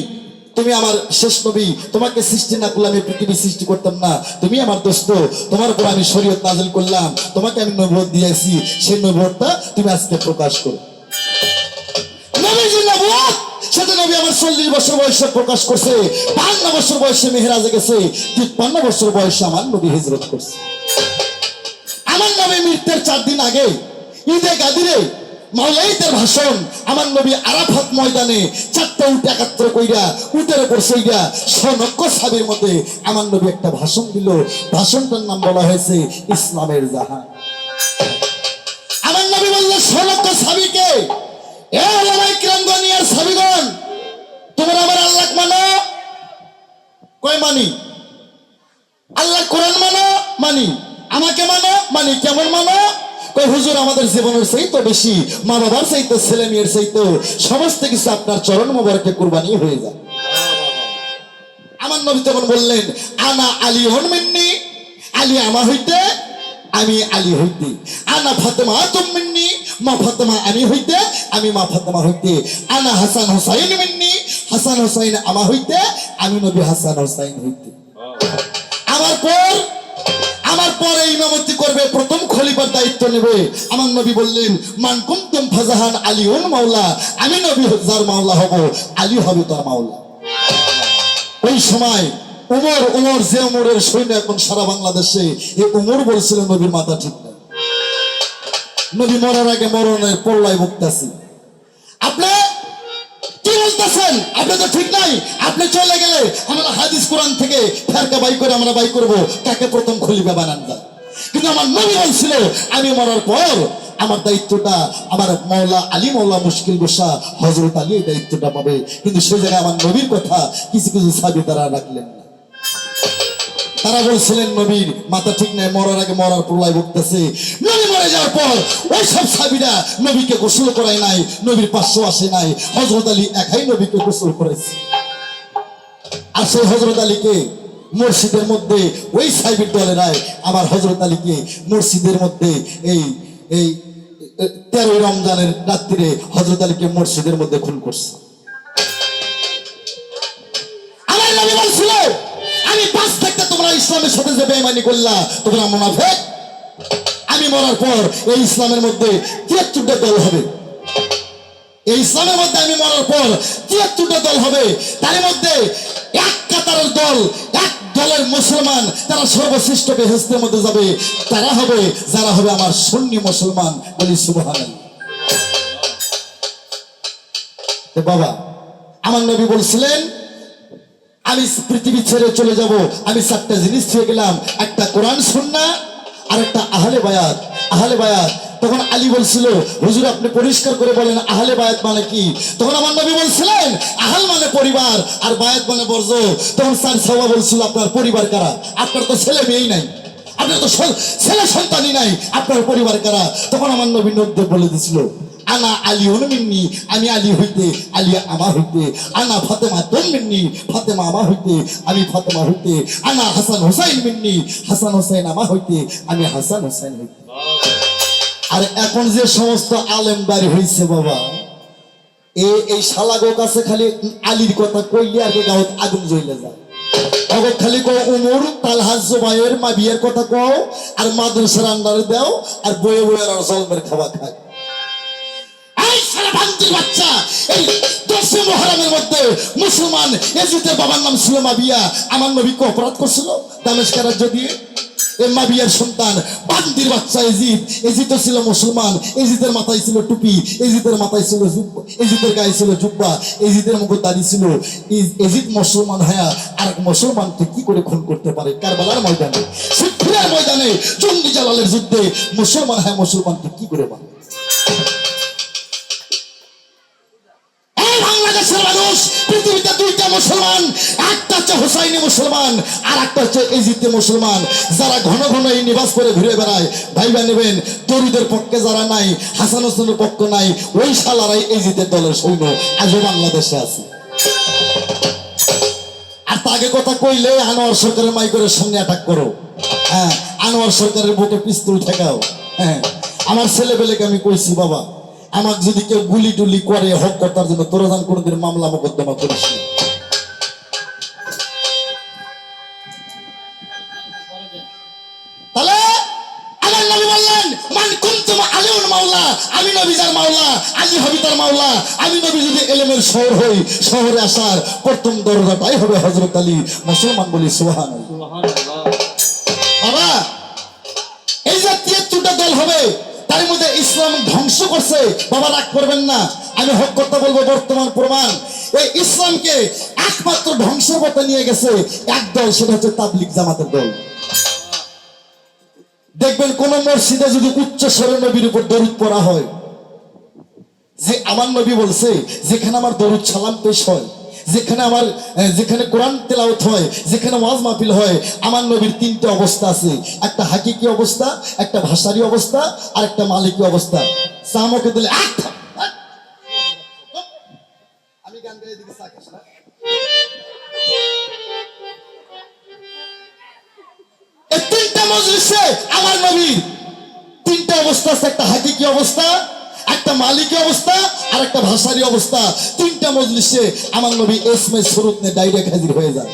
[SPEAKER 2] তুমি আমার শেষ নবী, তোমাকে সৃষ্টি না করলে আমি পৃথিবী সৃষ্টি করতাম না, তুমি আমার দোস্ত, তোমার উপর আমি শরীয়ত নাযিল করলাম, তোমাকে আমি নবুয়ত দিয়েছি, সেই নবুয়তটা তুমি আজকে প্রকাশ করো। নবীজির নবুয়ত সেটা নবী আমার 40 বছর বয়সে প্রকাশ করছে, 52 বছর বয়সে মেহরাজে গেছে, 53 বছর বয়সে আমার নবী হিজরত করছে। আমার নবী মৃত্যুর 4 দিন আগে ঈদে গাদিরে মাওলাইদের ভাষণ, আমার নবী আরাফাত ময়দানে 4টা উট একাত্র কইরা উটের উপর সইরা সনক্ষ সাবির মধ্যে আমার নবী একটা ভাষণ দিল। ভাষণটার নাম বলা হয়েছে ইসলামের জাহান। আমার নবী বললেন, সনক্ষ সাবিকে, এ ওলামায়ে কিরামগণ আর সাবিগণ, তোমরা আমার আল্লাহ মানো? কয় মানি। আল্লাহ কোরআন মানো? মানি। আমাকে মানো? মানি। কেমন মানো? কই হুজুর আমাদের জীবনের চাইতে বেশি, মা বাবার চাইতে, ছেলে মেয়ের চাইতে সমস্ত কিছু আপনার চরণ মোবারকে কুরবানি হয়ে যায়। আমার নবী তখন বললেন, আনা আলী হন মিন্নি, আলী আমা হইতে, আমি আলী হইতে। আনা ফাতেমা তুম মিন্নি, মা ফাতেমা আমি হইতে, আমি মা ফাতেমা হইতে। আনা হাসান হুসাইন মিন্নি, হাসান হুসাইন আমা হইতে, আমি নবী হাসান হুসাইন হইতে। আমার পরে ইমামতি করবে, প্রথম খলিফার দায়িত্ব নেবে। আমার নবী বললেন, মান কুনতুম ফাজাহান আলীউন মাওলা, আমি নবী যার মাওলা হব, আলী হবে তার মাওলা। ওই সময় উমর যে উমরের সৈন্য এখন সারা বাংলাদেশে, এই উমর বলছিল নবীর মাথা ঠিক নাই, নবী মরার আগে মরণের পল্লায় ভুগতেছি। আপনি কি বলতেছেন? আপনি তো ঠিক নাই, আপনি চলে গেলে আমরা হাদিস কোরআন থেকে ফেরকা বাই করে আমরা বাই করব কাকে প্রথম খলিফা বানান যায়। কিন্তু আমার নবী বলছিল, আমি মরার পর আমার দায়িত্বটা আমার মাওলা আলী মাওলা মুশকিল গোসা হযরত আলী এই দায়িত্বটা পাবে। কিন্তু সেই জায়গায় আমার নবীর কথা কিছু কিছু সাহাবী তারা রাখলেন না। তারা বলছিলেন নবীর মাথা ঠিক নাই, মরার আগে মরার প্রলয় ভুগতেছে। নবী মরে যাওয়ার পর ওই সব সাহাবীরা নবীকে গোসল করায় নাই, নবীর পাশে আসে নাই, হযরত আলী একাই নবীকে গোসল করেছে। আর সেই হযরত আলীকে মসজিদের মধ্যে ওই সাহাবীর দলেরাই আমার হযরত আলীকে মসজিদের মধ্যে এই 13 রমজানের রাত্রিরে হযরত আলীকে মসজিদের মধ্যে খুন করছে। আমার নবী বলছিল, আমি 5 থাকতে তোমরা ইসলামের সাথে যে বেঈমানি করলা, তোমরা মুনাফিক। আমি মরার পর এই ইসলামের মধ্যে 73টা দল হবে। এই ইসলামের মধ্যে আমি মরার পর 73টা দল হবে। তার মধ্যে এক কাতারের দল, এক দলের মুসলমান, তারা সর্বশ্রেষ্ঠ বেহেশতের মধ্যে যাবে। তারা হবে যারা হবে আমার সুন্নি মুসলমান। বলি সুবহানাল্লাহ। বাবা, আমার নবী বলছিলেন, আমি পৃথিবী ছেড়ে চলে যাব, আমি 4টা জিনিস ছেড়ে গেলাম, একটা কোরআন সুন্নাহ আর একটা আহলে বায়াত। আহলে বায়াত। তখন আলী বলছিল, হুজুর আপনি পরিষ্কার করে বলেন আহলে বায়াত মানে কি? তখন আমার নবী বলছিলেন, আহল মানে পরিবার আর বায়াত মানে বর্জ্য। তখন স্যার সাহাবা বলছিল, আপনার পরিবার কারা? আপনার তো ছেলে মেয়েই নাই, আপনার তো ছেলে সন্তানই নাই, আপনার পরিবার কারা? তখন আমার নবী নদ্দে বলে দিছিল, আনা আলীউন মিন্নি, আমি আলী হইতে, আলী আমা হইতে। আনা ফাতেমা তুম মিন্নি, ফাতেমা আমা হইতে, আমি ফাতেমা হইতে। আনা হাসান হুসাইন মিন্নি, হাসান হুসাইন আমা হইতে, আমি হাসান হুসাইন হইতে। আর এখন যে সমস্ত আলেম বাড়ি হয়েছে বাবা, এই শালাগো কাছে খালি আলীর কথা কইলে আর কি গাঁত আগুন জ্বলে যায়। অগত খালি কো উমর তালহা জুবাইর মা বিয়ের কথা কও আর মাদ্রাসার আন্ডারে দাও আর বয়ে বয়ে আর জলমের খাওয়া খায়। এই সারা বান্দির বাচ্চা, এই 10 মুহররমের মধ্যে মুসলমান এজিদের বাবার নাম ছিল মাবিয়া। আমার নবী কো অপরাধ করছিল দামেশকের রাজ্য দিয়ে। এই মাবিয়ার সন্তান বান্দির বাচ্চা এজিদ। এজিদ ছিল মুসলমান, এজিদের মাথায় ছিল টুপি, এজিদের মাথায় ছিল জুব্বা, এজিদের গায়ে ছিল জুব্বা, এজিদের মুখে দাড়ি ছিল। এজিদ মুসলমান হ্যাঁ আর এক মুসলমানকে কি করে খুন করতে পারে? কারবালার ময়দানে, সিফিনের ময়দানে, জঙ্গি জালালের যুদ্ধে মুসলমান হ্যাঁ মুসলমানকে কি করে মারে? বাংলাদেশের মানুষ পৃথিবীতে দুইটা মুসলমান, একটা হচ্ছে হুসাইনি মুসলমান আর একটা হচ্ছে এজিদে মুসলমান। যারা ঘন ঘন এই নিবাস করে ঘুরে বেড়ায় ভাইবা নেবেন, দরিদের পক্ষে যারা নাই, হাসান হোসেনের পক্ষ নাই, ওই শালারাই এজিদের দলের সৈন্য আজও বাংলাদেশে আছে। আর তাকে কথা কইলে আনোয়ার সরকারের মাইকের সামনে অ্যাটাক করো, হ্যাঁ আনোয়ার সরকারের বুকে পিস্তল ঠেকাও। হ্যাঁ আমার ছেলেবেলেকে আমি কইছি বাবা, আমাকে যদি কেউ গুলি টুলি করে হক কর্তার জন্য তোরা যান কোনোদিন মামলা মোকদ্দমা করিস না। তাহলে আমার নবী বললেন মান কুনতুম আলিউল মাওলা, আমি নবী যার মাওলা আলী হবি তার মাওলা। আমি নবী যদি এলেমের শহর হই, শহরে আসার প্রথম দরজাটাই হবে হযরত আলী। মুসলমান বলি সুবহানাল্লাহ। বাবা এই যে 73টা দল হবে, তার মধ্যে ইসলাম ধ্বংস করছে। বাবা রাগ করবেন না, আমি হক কথা বলবো, বর্তমান প্রমাণ। এই ইসলামকে একমাত্র ধ্বংসের পথে নিয়ে গেছে এক দল, সেটা হচ্ছে তাবলিগ জামাতের দল। দেখবেন কোন মসজিদে যদি উচ্চ স্বরে নবীর উপর দরুদ পড়া হয়, যে আমার নবী বলছে যেখানে আমার দরুদ সালাম পেশ হয়, যেখানে কোরআন তেলাওয়াত হয়, যেখানে ওয়াজ মাহফিল হয়, আমার নবীর 3টে অবস্থা আছে। একটা হাকিকি অবস্থা, একটা ভাষারি অবস্থা আর একটা মালিকি অবস্থা। সামকে দিলে আমি গান গাই দিকে সাকিস না। এই 3টা মজলিসে আমার নবীর 3টা অবস্থা আছে। একটা হাকিকি অবস্থা, একটা মালিকি অবস্থা আর একটা ভাষারি অবস্থা। 3টা মজলিসে আমার নবী এসমে সুরত নিয়ে ডাইরেক্ট হাজির হয়ে যায়।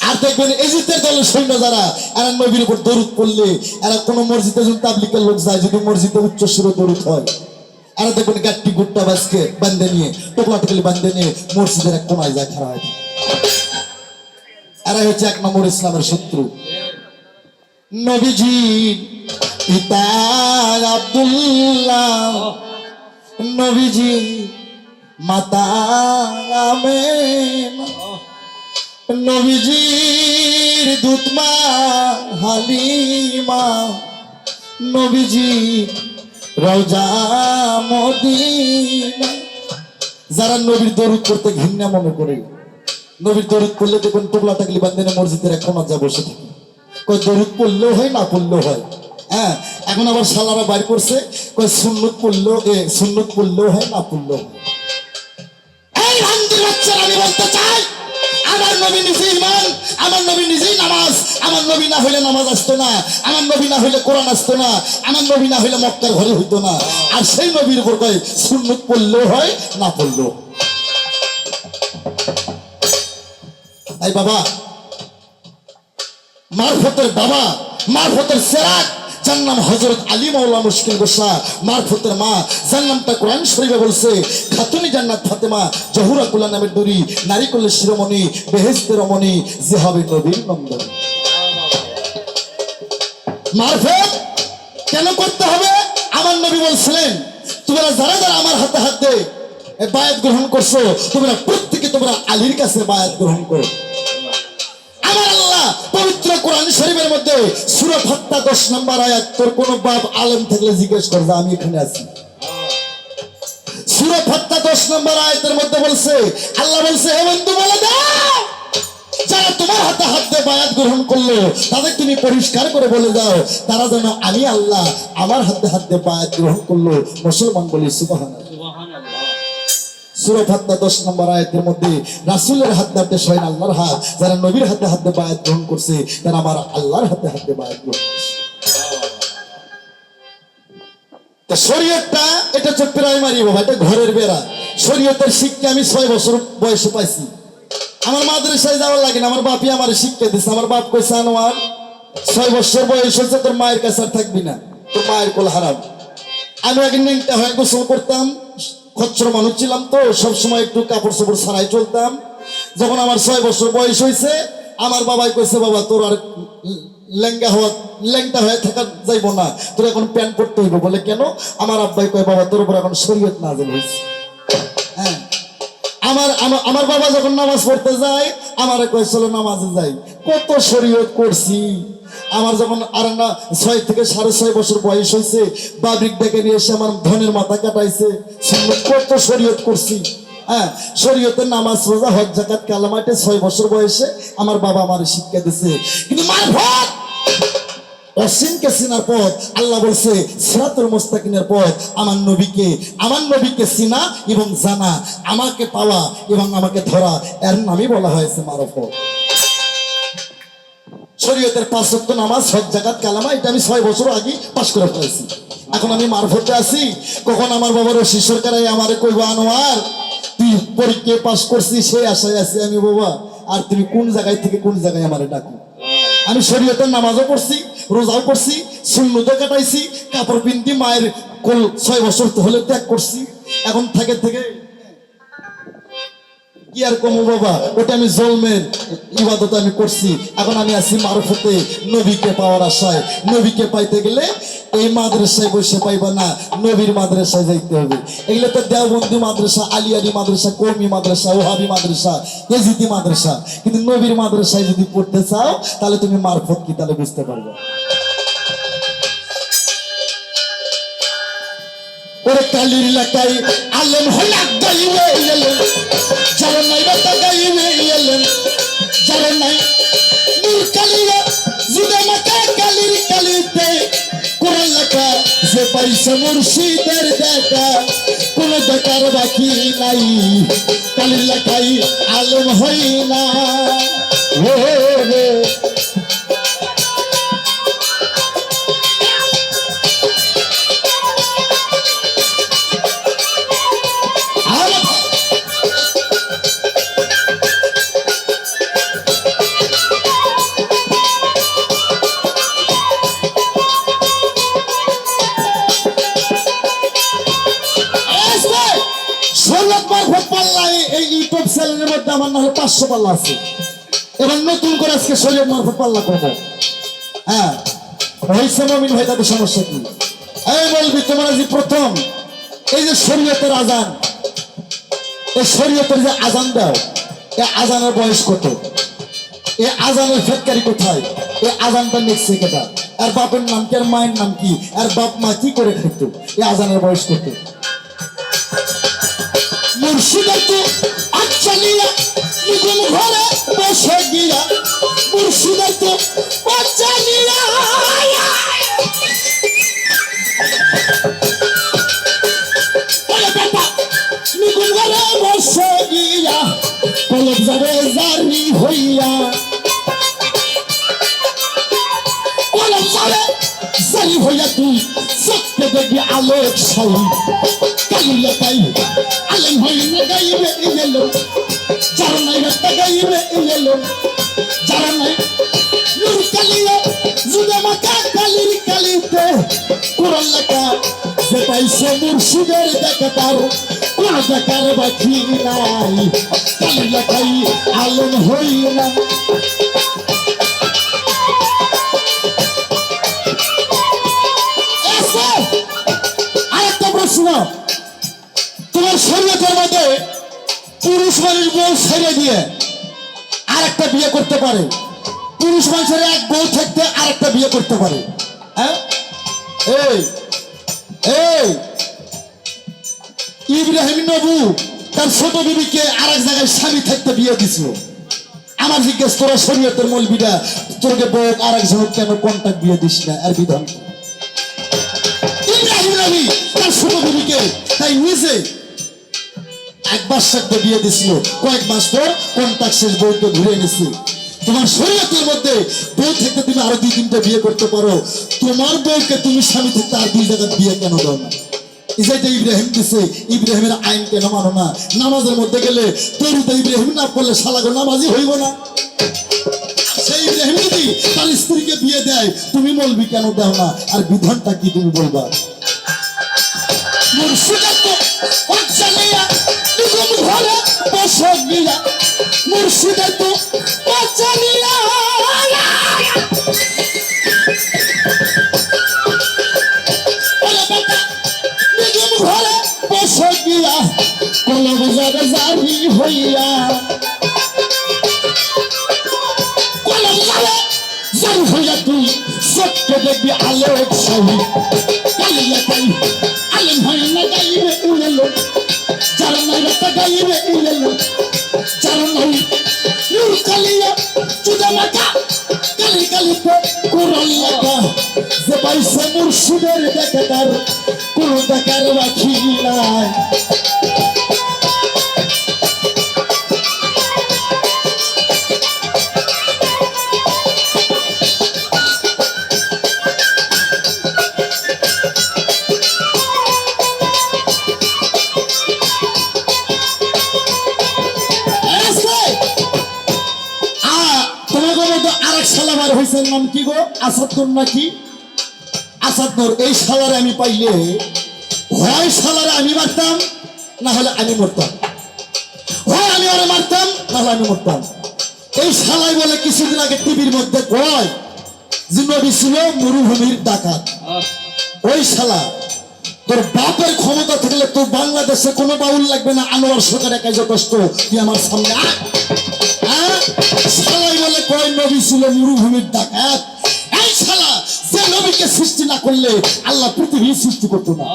[SPEAKER 2] আর দেখবেন এজিদের দলের সৈন্য যারা, এরা নবীর উপর দরুদ পড়লে, এরা কোনো মসজিদে যদি তাবলিগের লোক যায়, যদি মসজিদে উচ্চ সুরে দরুদ হয়, এরা দেখবেন গাট্টি গুট্টা বাসকে বান্ধে নিয়ে, টোপলা টোকলি বান্ধে নিয়ে মসজিদের এক কোনায় যায় খাড়া হয়। এরা হচ্ছে 1 নম্বর ইসলামের শত্রু। নবীজি পিতা আব্দুল্লাহ, নবীজি মাতা আমেনা, নবীজির দুধমা হালিমা, নবীজি রওজা মদিনা। যারা নবীর দরুদ করতে ঘৃণা মনে করে, নবীর দরুদ করলে দেখুন টোপলা থাকলে বান্ধে মসজিদের এক কোণা যা বসে থাকে, কই দরুদ পড়লেও হয় না পড়লেও হয়। হ্যাঁ এখন আবার শালারা বাইর করছে, কই সুন্নত পড়লেও হয় না পড়লেও হয়। এই বান্দির বাচ্চারা, আমি বলতে চাই আমার নবী নিজে ঈমান, আমার নবী নিজেই নামাজ। আমার নবী না হইলে নামাজ আসতো না, আমার নবী না হইলে কোরআন আসতো না, আমার নবী না হইলে মক্কার ঘরে হইতো না। আর সেই নবীর উপর কয় সুন্নত পড়লেও হয় না পড়লেও। তাই বাবা মারফতের বাবা, মারফতের সেরাক, যার নাম হযরত আলী মাওলা মুশকিল গোসা, মারফতের মা, যার নামটা কোরআন শরীফে বলছে খাতুনি জান্নাত ফাতেমা জহুরা কুলা নামের দড়ি, নারী করলে শিরোমণি, বেহেশতের রমণী, যে হবে নবীর নন্দন। মারফত কেন করতে হবে? আমার নবী বলছিলেন তোমরা যারা যারা আমার হাতে হাতে বায়াত গ্রহণ করছো, তোমরা প্রত্যেকে তোমরা আলীর কাছে বায়াত গ্রহণ করো। আমার আল্লাহ পবিত্র কোরআন শরীফের মধ্যে সূরা ফাত্তা 10 নম্বর আয়াত, তোর কোন বাপ আলেম থাকলে জিজ্ঞেস কর যে আমি এখানে আছি। সূরা ফাত্তা 10 নম্বর আয়াতের মধ্যে বলছে, আল্লাহ বলছে হে বন্ধু বলে দাও, যারা তোমার হাতে হাত দিয়ে বায়াত গ্রহণ করলো তাদের তুমি পরিষ্কার করে বলে দাও তারা যেন আমি আল্লাহ আমার হাতে হাত দিয়ে বায়াত গ্রহণ করলো। মুসলমান বলি সুবহানাল্লাহ। সূরা ফাত্তা 10 নম্বর আয়াতের মধ্যে রাসূলের হাত ধরতে স্বয়ং আল্লাহর হাত, যারা নবীর হাতে হাত দিয়ে বায়াত গ্রহণ করছে তারা আমার আল্লাহর হাতে হাত দিয়ে বায়াত গ্রহণ করছে। তা শরীয়তটা এটা হচ্ছে প্রাইমারি বাবা, এটা ঘরের বেড়া। শরীয়তের শিক্ষা আমি 6 বছর বয়সে পাইছি। আমার মাদ্রাসায় যাওয়া লাগে না, আমার বাপই আমার শিক্ষা দিচ্ছে। আমার বাপ কইছে, আনোয়ার 6 বছর বয়স হচ্ছে, তোর মায়ের কাছে আর থাকবি না, তোর মায়ের কোল হারাম। আমি আগে নেংটা হয়ে গোসল করতাম, খচ্চর মানুষ ছিলাম তো, সবসময় একটু কাপড় চোপড় ছাড়াই চলতাম। যখন আমার 6 বছর বয়স হয়েছে, আমার বাবাই কইছে, বাবা তোর আর ল্যাংটা হয়ে থাকা যাইব না, তোর এখন প্যান্ট পরতে হইব। বলে কেন? আমার আব্বাই কয়, বাবা তোর উপর এখন শরীয়ত নাযিল হয়েছে। হ্যাঁ, আমার বাবা যখন নামাজ পড়তে যায়, আমারে কয় চলো নামাজে যাই। কত শরীয়ত করছি। আমার যখন আর না 6 থেকে 6.5 বছর বয়স হয়েছে, বাবরিক ডেকে নিয়ে এসে আমার ধনের মাথা কাটাইছে। কত শরীয়ত করছি। হ্যাঁ, শরীয়তের নামাজ, রোজা, হজ, যাকাত, কালেমাতে 6 বছর বয়সে আমার বাবা আমার শিক্ষা দিছে। কিন্তু মারফত, অসীমকে চিনার পথ, আল্লাহ বলছে সিরাতুল মুস্তাকিমের পথ, আমার নবীকে চিনা এবং জানা, আমাকে পাওয়া এবং আমাকে ধরা, এর নামই বলা হয়েছে মারফত। শরীয়তের 5 ওয়াক্ত নামাজ, হজ, যাকাত, কালেমা, এটা আমি 6 বছর আগে পাশ করে ফেলেছি। এখন আমি মারফতে আছি। কখন আমার বাবার রশিদ সরকার আমারে কইব, আনোয়ার তুই পরীক্ষা পাশ করছিস, সেই আশায় আছি আমি। বাবা আর তুমি কোন জায়গায় থেকে কোন জায়গায় আমারে ডাকো। আমি শরীয়তের নামাজও পড়ছি, রোজাও করছি, সুন্নতও কাটাইছি, কাপড় পিন্দি মায়ের কোল 6 বছর হলে ত্যাগ করছি। এখন থেকে কি আর কমো বাবা, ওটা আমি জলমের ইবাদত আমি করছি। এখন আমি আছি মারফতে, নবীকে পাওয়ার আশায়। নবীকে পাইতে গেলে এই মাদ্রাসায় বসে পাইবা না, নবীর মাদ্রাসায় যাইতে হবে। এগুলো তো দেওবন্দি মাদ্রাসা, আলিয়ারি মাদ্রাসা, কওমি মাদ্রাসা, ওহাবি মাদ্রাসা, এজিদি মাদ্রাসা। কিন্তু নবীর মাদ্রাসায় যদি পড়তে চাও, তাহলে তুমি মারফত কি তাহলে বুঝতে পারবে। ওরে কালির এলাকায় আলেম হলাক গাইবে এলেন, যারা নাই বাতা গাইবে এলেন, যারা নাই নূর কালিয়া জুদে মাকা কালির কালিতে কোরআন লেখা যে পাইছে মুর্শিদের দেখা, কোন দেখার বাকি নাই, কালির লেখাই আলেম হই না। ও রে এই ইউটিউব চ্যানেলের মধ্যে আমার না হলে 500 পাল্লা আছে। এবং নতুন করে আজকে শরীয়ত মারফত পাল্লা করবো। হ্যাঁ, হয়েছে মমিন ভাই, তাদের সমস্যা কি? এই বলবি তোমরা যে প্রথম এই যে শরীয়তের আজান, এই শরীয়তের যে আজান দাও, এই আজানের বয়স কত? এই আজানের ফেটকারি কোথায়? এই আজানটা নিচ্ছে কেটা? আর বাপের নাম কি, আর মায়ের নাম কি, আর বাপ মা কি করে খেত? এই আজানের বয়স কত? মুর্শিদা তো আচ্ছালিয়া নিগুম ঘরে বসে গিয়া, মুর্শিদা তো আচ্ছালিয়া নিগুম ঘরে বসে গিয়া, কলব যাবে জারি হইয়া, কলব যাবে জারি হইয়া, তুই সত্যি দেখবি আলোক সাই, কালিয়া তাই আলেম হইলে গাইবে এলো, যারা নাই রাস্তা গাইবে এলো, যারা নাই নূর কালিয়া জুদে মাকা কালির কালিতে কোরআন লেখা যে পাইছে মুর্শিদের দেখা, তার কোন দেখার বাকি নাই, কালির লেখাই আলেম হই না। আরেকটা প্রশ্ন, তোমার শরীয়তের মধ্যে পুরুষ মানুষ বউ ছেড়ে দিয়ে আরেকটা বিয়ে করতে পারে, পুরুষ মানুষের এক বউ থাকতে আরেকটা বিয়ে করতে পারে? হ্যাঁ, এই এই ইব্রাহিম নবী তার ছোট বিবিকে আরেক জায়গায় স্বামী থাকতে বিয়ে দিছিল। আমার জিজ্ঞেস, তোরা শরীয়তের মৌলবীরা তোকে বউ আরেকজনের কেন কন্টাক্ট বিয়ে দিস না? আর বিধান ইব্রাহিম নবী তার ছোট বিবিকে তাই নিজে একবার সাথে বিয়ে দিছিল, কয়েক মাস পর কন্টাক্ট শেষ, বউকে ঘুরে এনেছি। তোমার শরীয়তের মধ্যে বউ থাকতে তুমি আরো 2-3টা বিয়ে করতে পারো, তোমার বউকে তুমি স্বামী থাকতে আর 2 জায়গায় বিয়ে কেন দাও না? যেটা ইব্রাহিম দিছে, ইব্রাহিমের আইন কেন মানো না? নামাজের মধ্যে গেলে তরুতে ইব্রাহিম না পড়লে শালাগো নামাজই হইব না। সেই ইব্রাহিম যদি তার স্ত্রীকে বিয়ে দেয়, তুমি বলবি কেন দাও না? আর বিধানটা কি তুমি বলবা? মুর্শিদা তো অজানিয়া নিগম ঘরে বসে গিয়া, মুর্শিদা তো অজানিয়া নিগম ঘরে বসে গিয়া, কলম জারে জারি হইয়া, কলম জারে জারি হইয়া তুই সত্য দেখবি আলোক সহি কালিয়া কাই আলম হয় না গাইবে উলেলো, যার নাই রাতা গাইবে উলেলো, যার নাই নূর কালিয়া চুদা মাকা কালি কালিতে কোরআন লেখা, যে পাইছে মুর্শিদের দেখে তার কোন দেখার বাকি নাই। নাম কি গো? আসাদুর নাকি? আসাদুর। এই শালারে আমি পাইলে হয় শালারে আমি মারতাম, না হলে আমি মরতাম। হয় আমি ওরে মারতাম, না হলে আমি মরতাম। এই শালাই বলে কিছুদিন আগে টিভির মধ্যে কয় যে নবী ছিল মরুভূমির ডাকাত। ওই শালা, তোর বাপের ক্ষমতা থাকলে তোর বাংলাদেশে কোনো বাউল লাগবে না, আনোয়ার সরকার একাই যথেষ্ট। তুই আমার সামনে শালাই বলে কয় নবী ছিল মরুভূমির ডাকাত। এই শালা, যে নবীকে সৃষ্টি না করলে আল্লাহ পৃথিবী সৃষ্টি করতো না,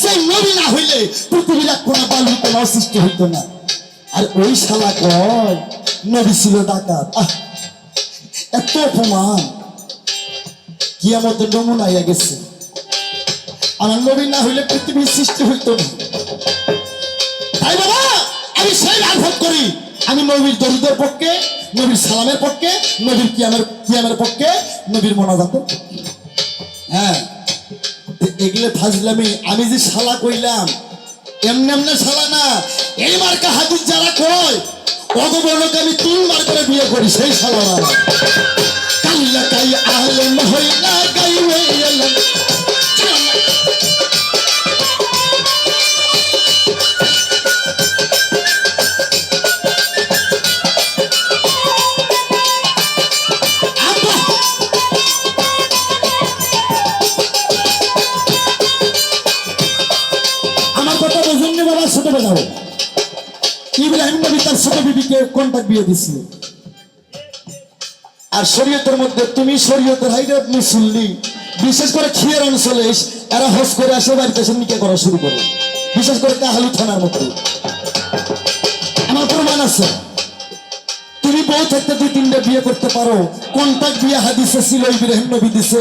[SPEAKER 2] যে নবী না হইলে পৃথিবীর এক কোনা বালু কোনো সৃষ্টি হইতো না। আর ওই শালা কয় নবী ছিল ডাকাত। এত অপমান কিয়ামতের নমুনা আইয়া গেছে। আমার নবী না হইলে পৃথিবীর সৃষ্টি হইতো না। তাই বাবা, আমি সেই আহ্বান করি, আমি নবীর দরুদের পক্ষে, নবীর সালামের পক্ষে, নবীর কিয়ামের পক্ষে, নবীর মোনাজাতের পক্ষে। হ্যাঁ, এগুলো ফাজলামি। আমি যে শালা কইলাম এমনি এমনি শালা না, এই মার্কা হাদিস যারা কয় অগবর্ণকে আমি 3 বার করে বিয়ে করি, সেই শালারা। কাল্লা কাই আহলেন হইলা গাইবে এলাম, ইব্রাহিম নবী তার ছোট বিবিকে কন্টাক্ট বিয়ে দিছিল। আর শরীয়তের মধ্যে তুমি শরীয়তের হাইরে মুসল্লি, বিশেষ করে খিয়ের অঞ্চলে এরা হজ করে আসে, বাড়িতে এসে নিকা করা শুরু করে, বিশেষ করে কাহালু থানার মধ্যে। আমার প্রমাণ আছে, তুমি বউ থাকতে 2-3টা বিয়ে করতে পারো। কন্টাক্ট বিয়ে হাদিসে ছিল, ইব্রাহিম নবী দিছে।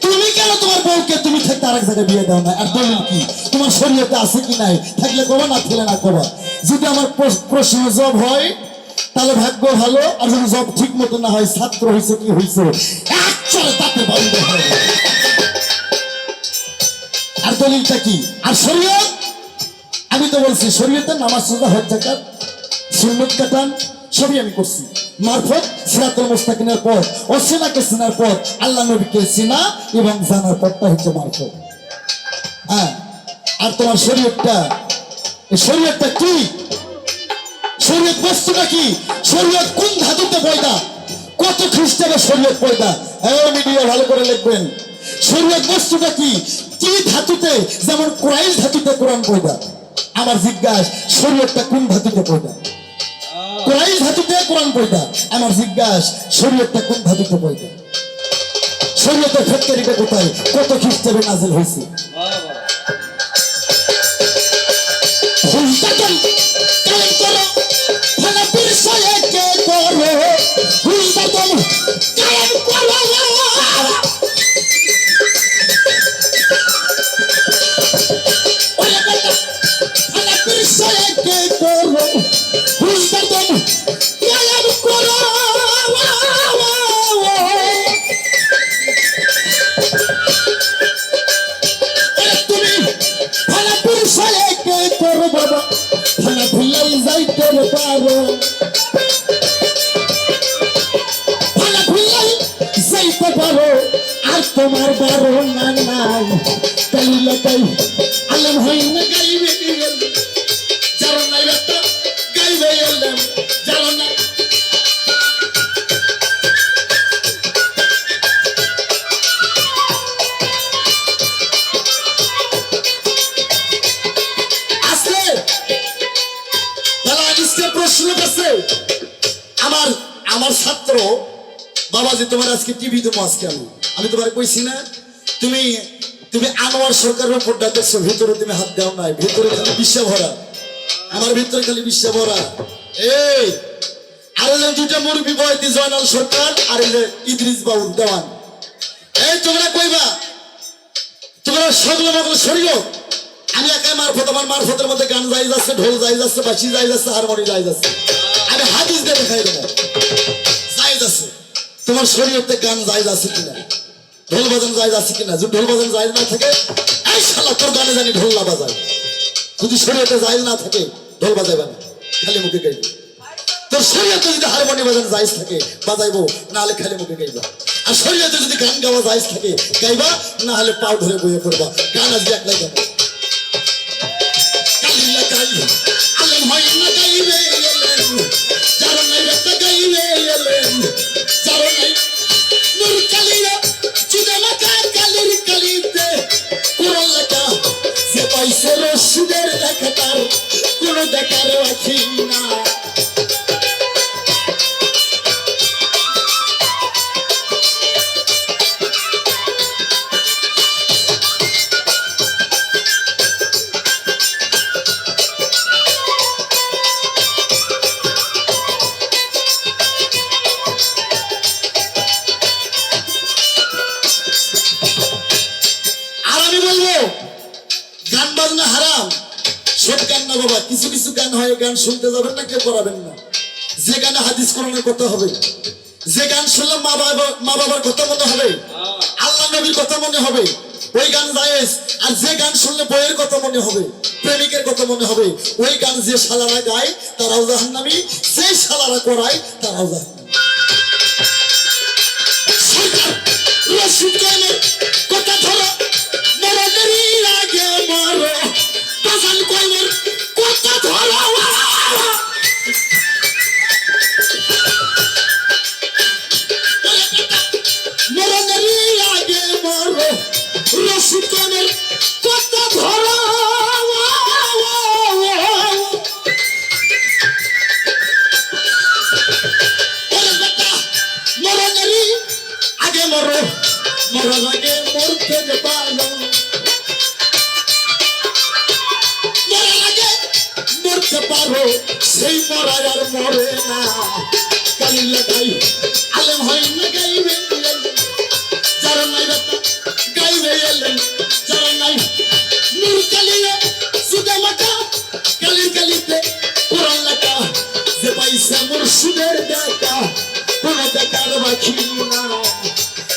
[SPEAKER 2] তুমি কেন তোমার বউকে তুমি থাকতে আরেক জায়গায় বিয়ে দাও না? আর দলিল কি? তোমার শরীয়তে আছে কি নাই? থাকলে করবা, না থাকলে না করবা। যদি আমার প্রশ্ন জব হয় তাহলে ভাগ্য ভালো, আর যদি জব ঠিক মতো না হয়, ছাত্র হয়েছে কি হয়েছে তাতে বন্ধ হয়। আর দলিলটা কি? আর শরীয়ত, আমি তো বলছি শরীয়তে নামাজ রোজা হজ যাকাত সুন্নত কাটান সবই আমি করছি। মারফত সিরাতুল মুস্তাকিমের পথ, অসিলাকে চেনার পথ, আল্লাহ নবীকে চেনা এবং জানার পথটা হচ্ছে মারফত। হ্যাঁ, আর তোমার শরীয়তটা, শরীয়তটা কি? শরীয়ত বস্তুটা কি? শরীয়ত কোন ধাতুতে পয়দা? কত খ্রিস্টাব্দে শরীয়ত পয়দা? মিডিয়া ভালো করে লিখবেন। শরীয়ত বস্তুটা কি? কি ধাতুতে? যেমন কোরাইল ধাতুতে কোরআন পয়দা। আমার জিজ্ঞাসা, শরীয়তটা কোন ধাতুতে পয়দা? কোরাইল ধাতুতে কোরআন পয়দা। আমার জিজ্ঞাসা, শরীয়তটা কোন ধাতুতে পয়দা? শরীয়তের ফ্যাক্টরিটা কোথায়? কত খ্রিস্টাব্দে নাযিল হয়েছে? ধারণা নাই কালি লাগাই আলেম হয় না গাইবে যার নাই ব্যথা গাইবে আলেম যার নাই আসলে তাহলে আজকে প্রশ্ন করছে আমার আমার ছাত্র বাবাজি তোমার আজকে টিভি দেবো আজকে আমি তোমার কইছি না তুমি তুমি আনোয়ার সরকারের উপর ডাকছো ভিতরে তুমি হাত দাও নাই ভিতরে খালি বিশ্বা ভরা আমার ভিতরে খালি বিশ্বা ভরা এই আরো যে দুটা মুরবি বয়তি জয়নাল সরকার আর এই যে ইদ্রিস বাবু দেওয়ান এই তোমরা কইবা তোমরা সগল মগল সরিও আমি একাই মারফত আমার মারফতের মধ্যে গান যাই যাচ্ছে ঢোল যাই যাচ্ছে বাঁশি যাই যাচ্ছে হারমোনি যাই যাচ্ছে আমি হাদিস দিয়ে দেখাই দেবো যাই যাচ্ছে তোমার শরীরতে গান যাই যাচ্ছে কিনা ঢোল বাজানো যায় আছে কিনা যদি ঢোল বাজানো যায় না থাকে এই শালা তোর গানে জানি ঢোল না বাজায় যদি শরীয়তে যায় না থাকে ঢোল বাজাইবা না খালি মুখে গাইবে তোর শরীয়তে যদি হারমোনি বাজানো যায় থাকে বাজাইবো না হলে খালি মুখে গাইবা আর শরীয়তে যদি গান গাওয়া যায় থাকে গাইবা না হলে পাও ধরে বইয়ে পড়বা গান আজ একলাই গাবো কালিল্লা গাই আলেম হয় না গাইবে এলেন যার নাই ব্যথা গাইবে এলেন যার নাই নূর কালিয়া কালির কালিতে কোরআন লেখা যে পাইছে রশিদের দেখা তার কোন দেখার রাখি না গান বাজনা হারাম সব গান না বাবা কিছু কিছু গান হয় গান শুনতে যাবেন না কেউ করাবেন না যে গানে হাদিস কোরআনের কথা হবে যে গান শুনলে মা বাবার কথা মনে হবে আল্লাহ নবীর কথা মনে হবে ওই গান জায়েজ আর যে গান শুনলে বইয়ের কথা মনে হবে প্রেমিকের কথা মনে হবে ওই গান যে শালারা গায় তারাও জাহান্নামী যে শালারা করায় তারাও জাহান্নামী রশিদ গানের কথা ধরো মরদেরই আগে মরো বাজান কইমর কথা ধরো মরদেরই আগে মরো রশিদ গানের কথা ধরো মরদেরই আগে মরো মরার আগে মরতে পারো মরার আগে মরতে পারো সেই মরার আর মরে না কালি লাগাই আলেম হয় না গাইবে যারা নাই ব্যথা গাইবে এলেন যারা নাই নূর কালিয়া সুদে মাখা কালির কালিতে কোরআন লেখা যে পাইছে মুর্শিদের দেখা কোন দেখার বাকি না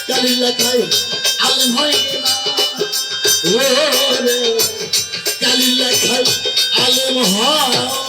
[SPEAKER 2] কালি লাগাই আলেম হয় না ওরে কালি লাগাই আলেম হয়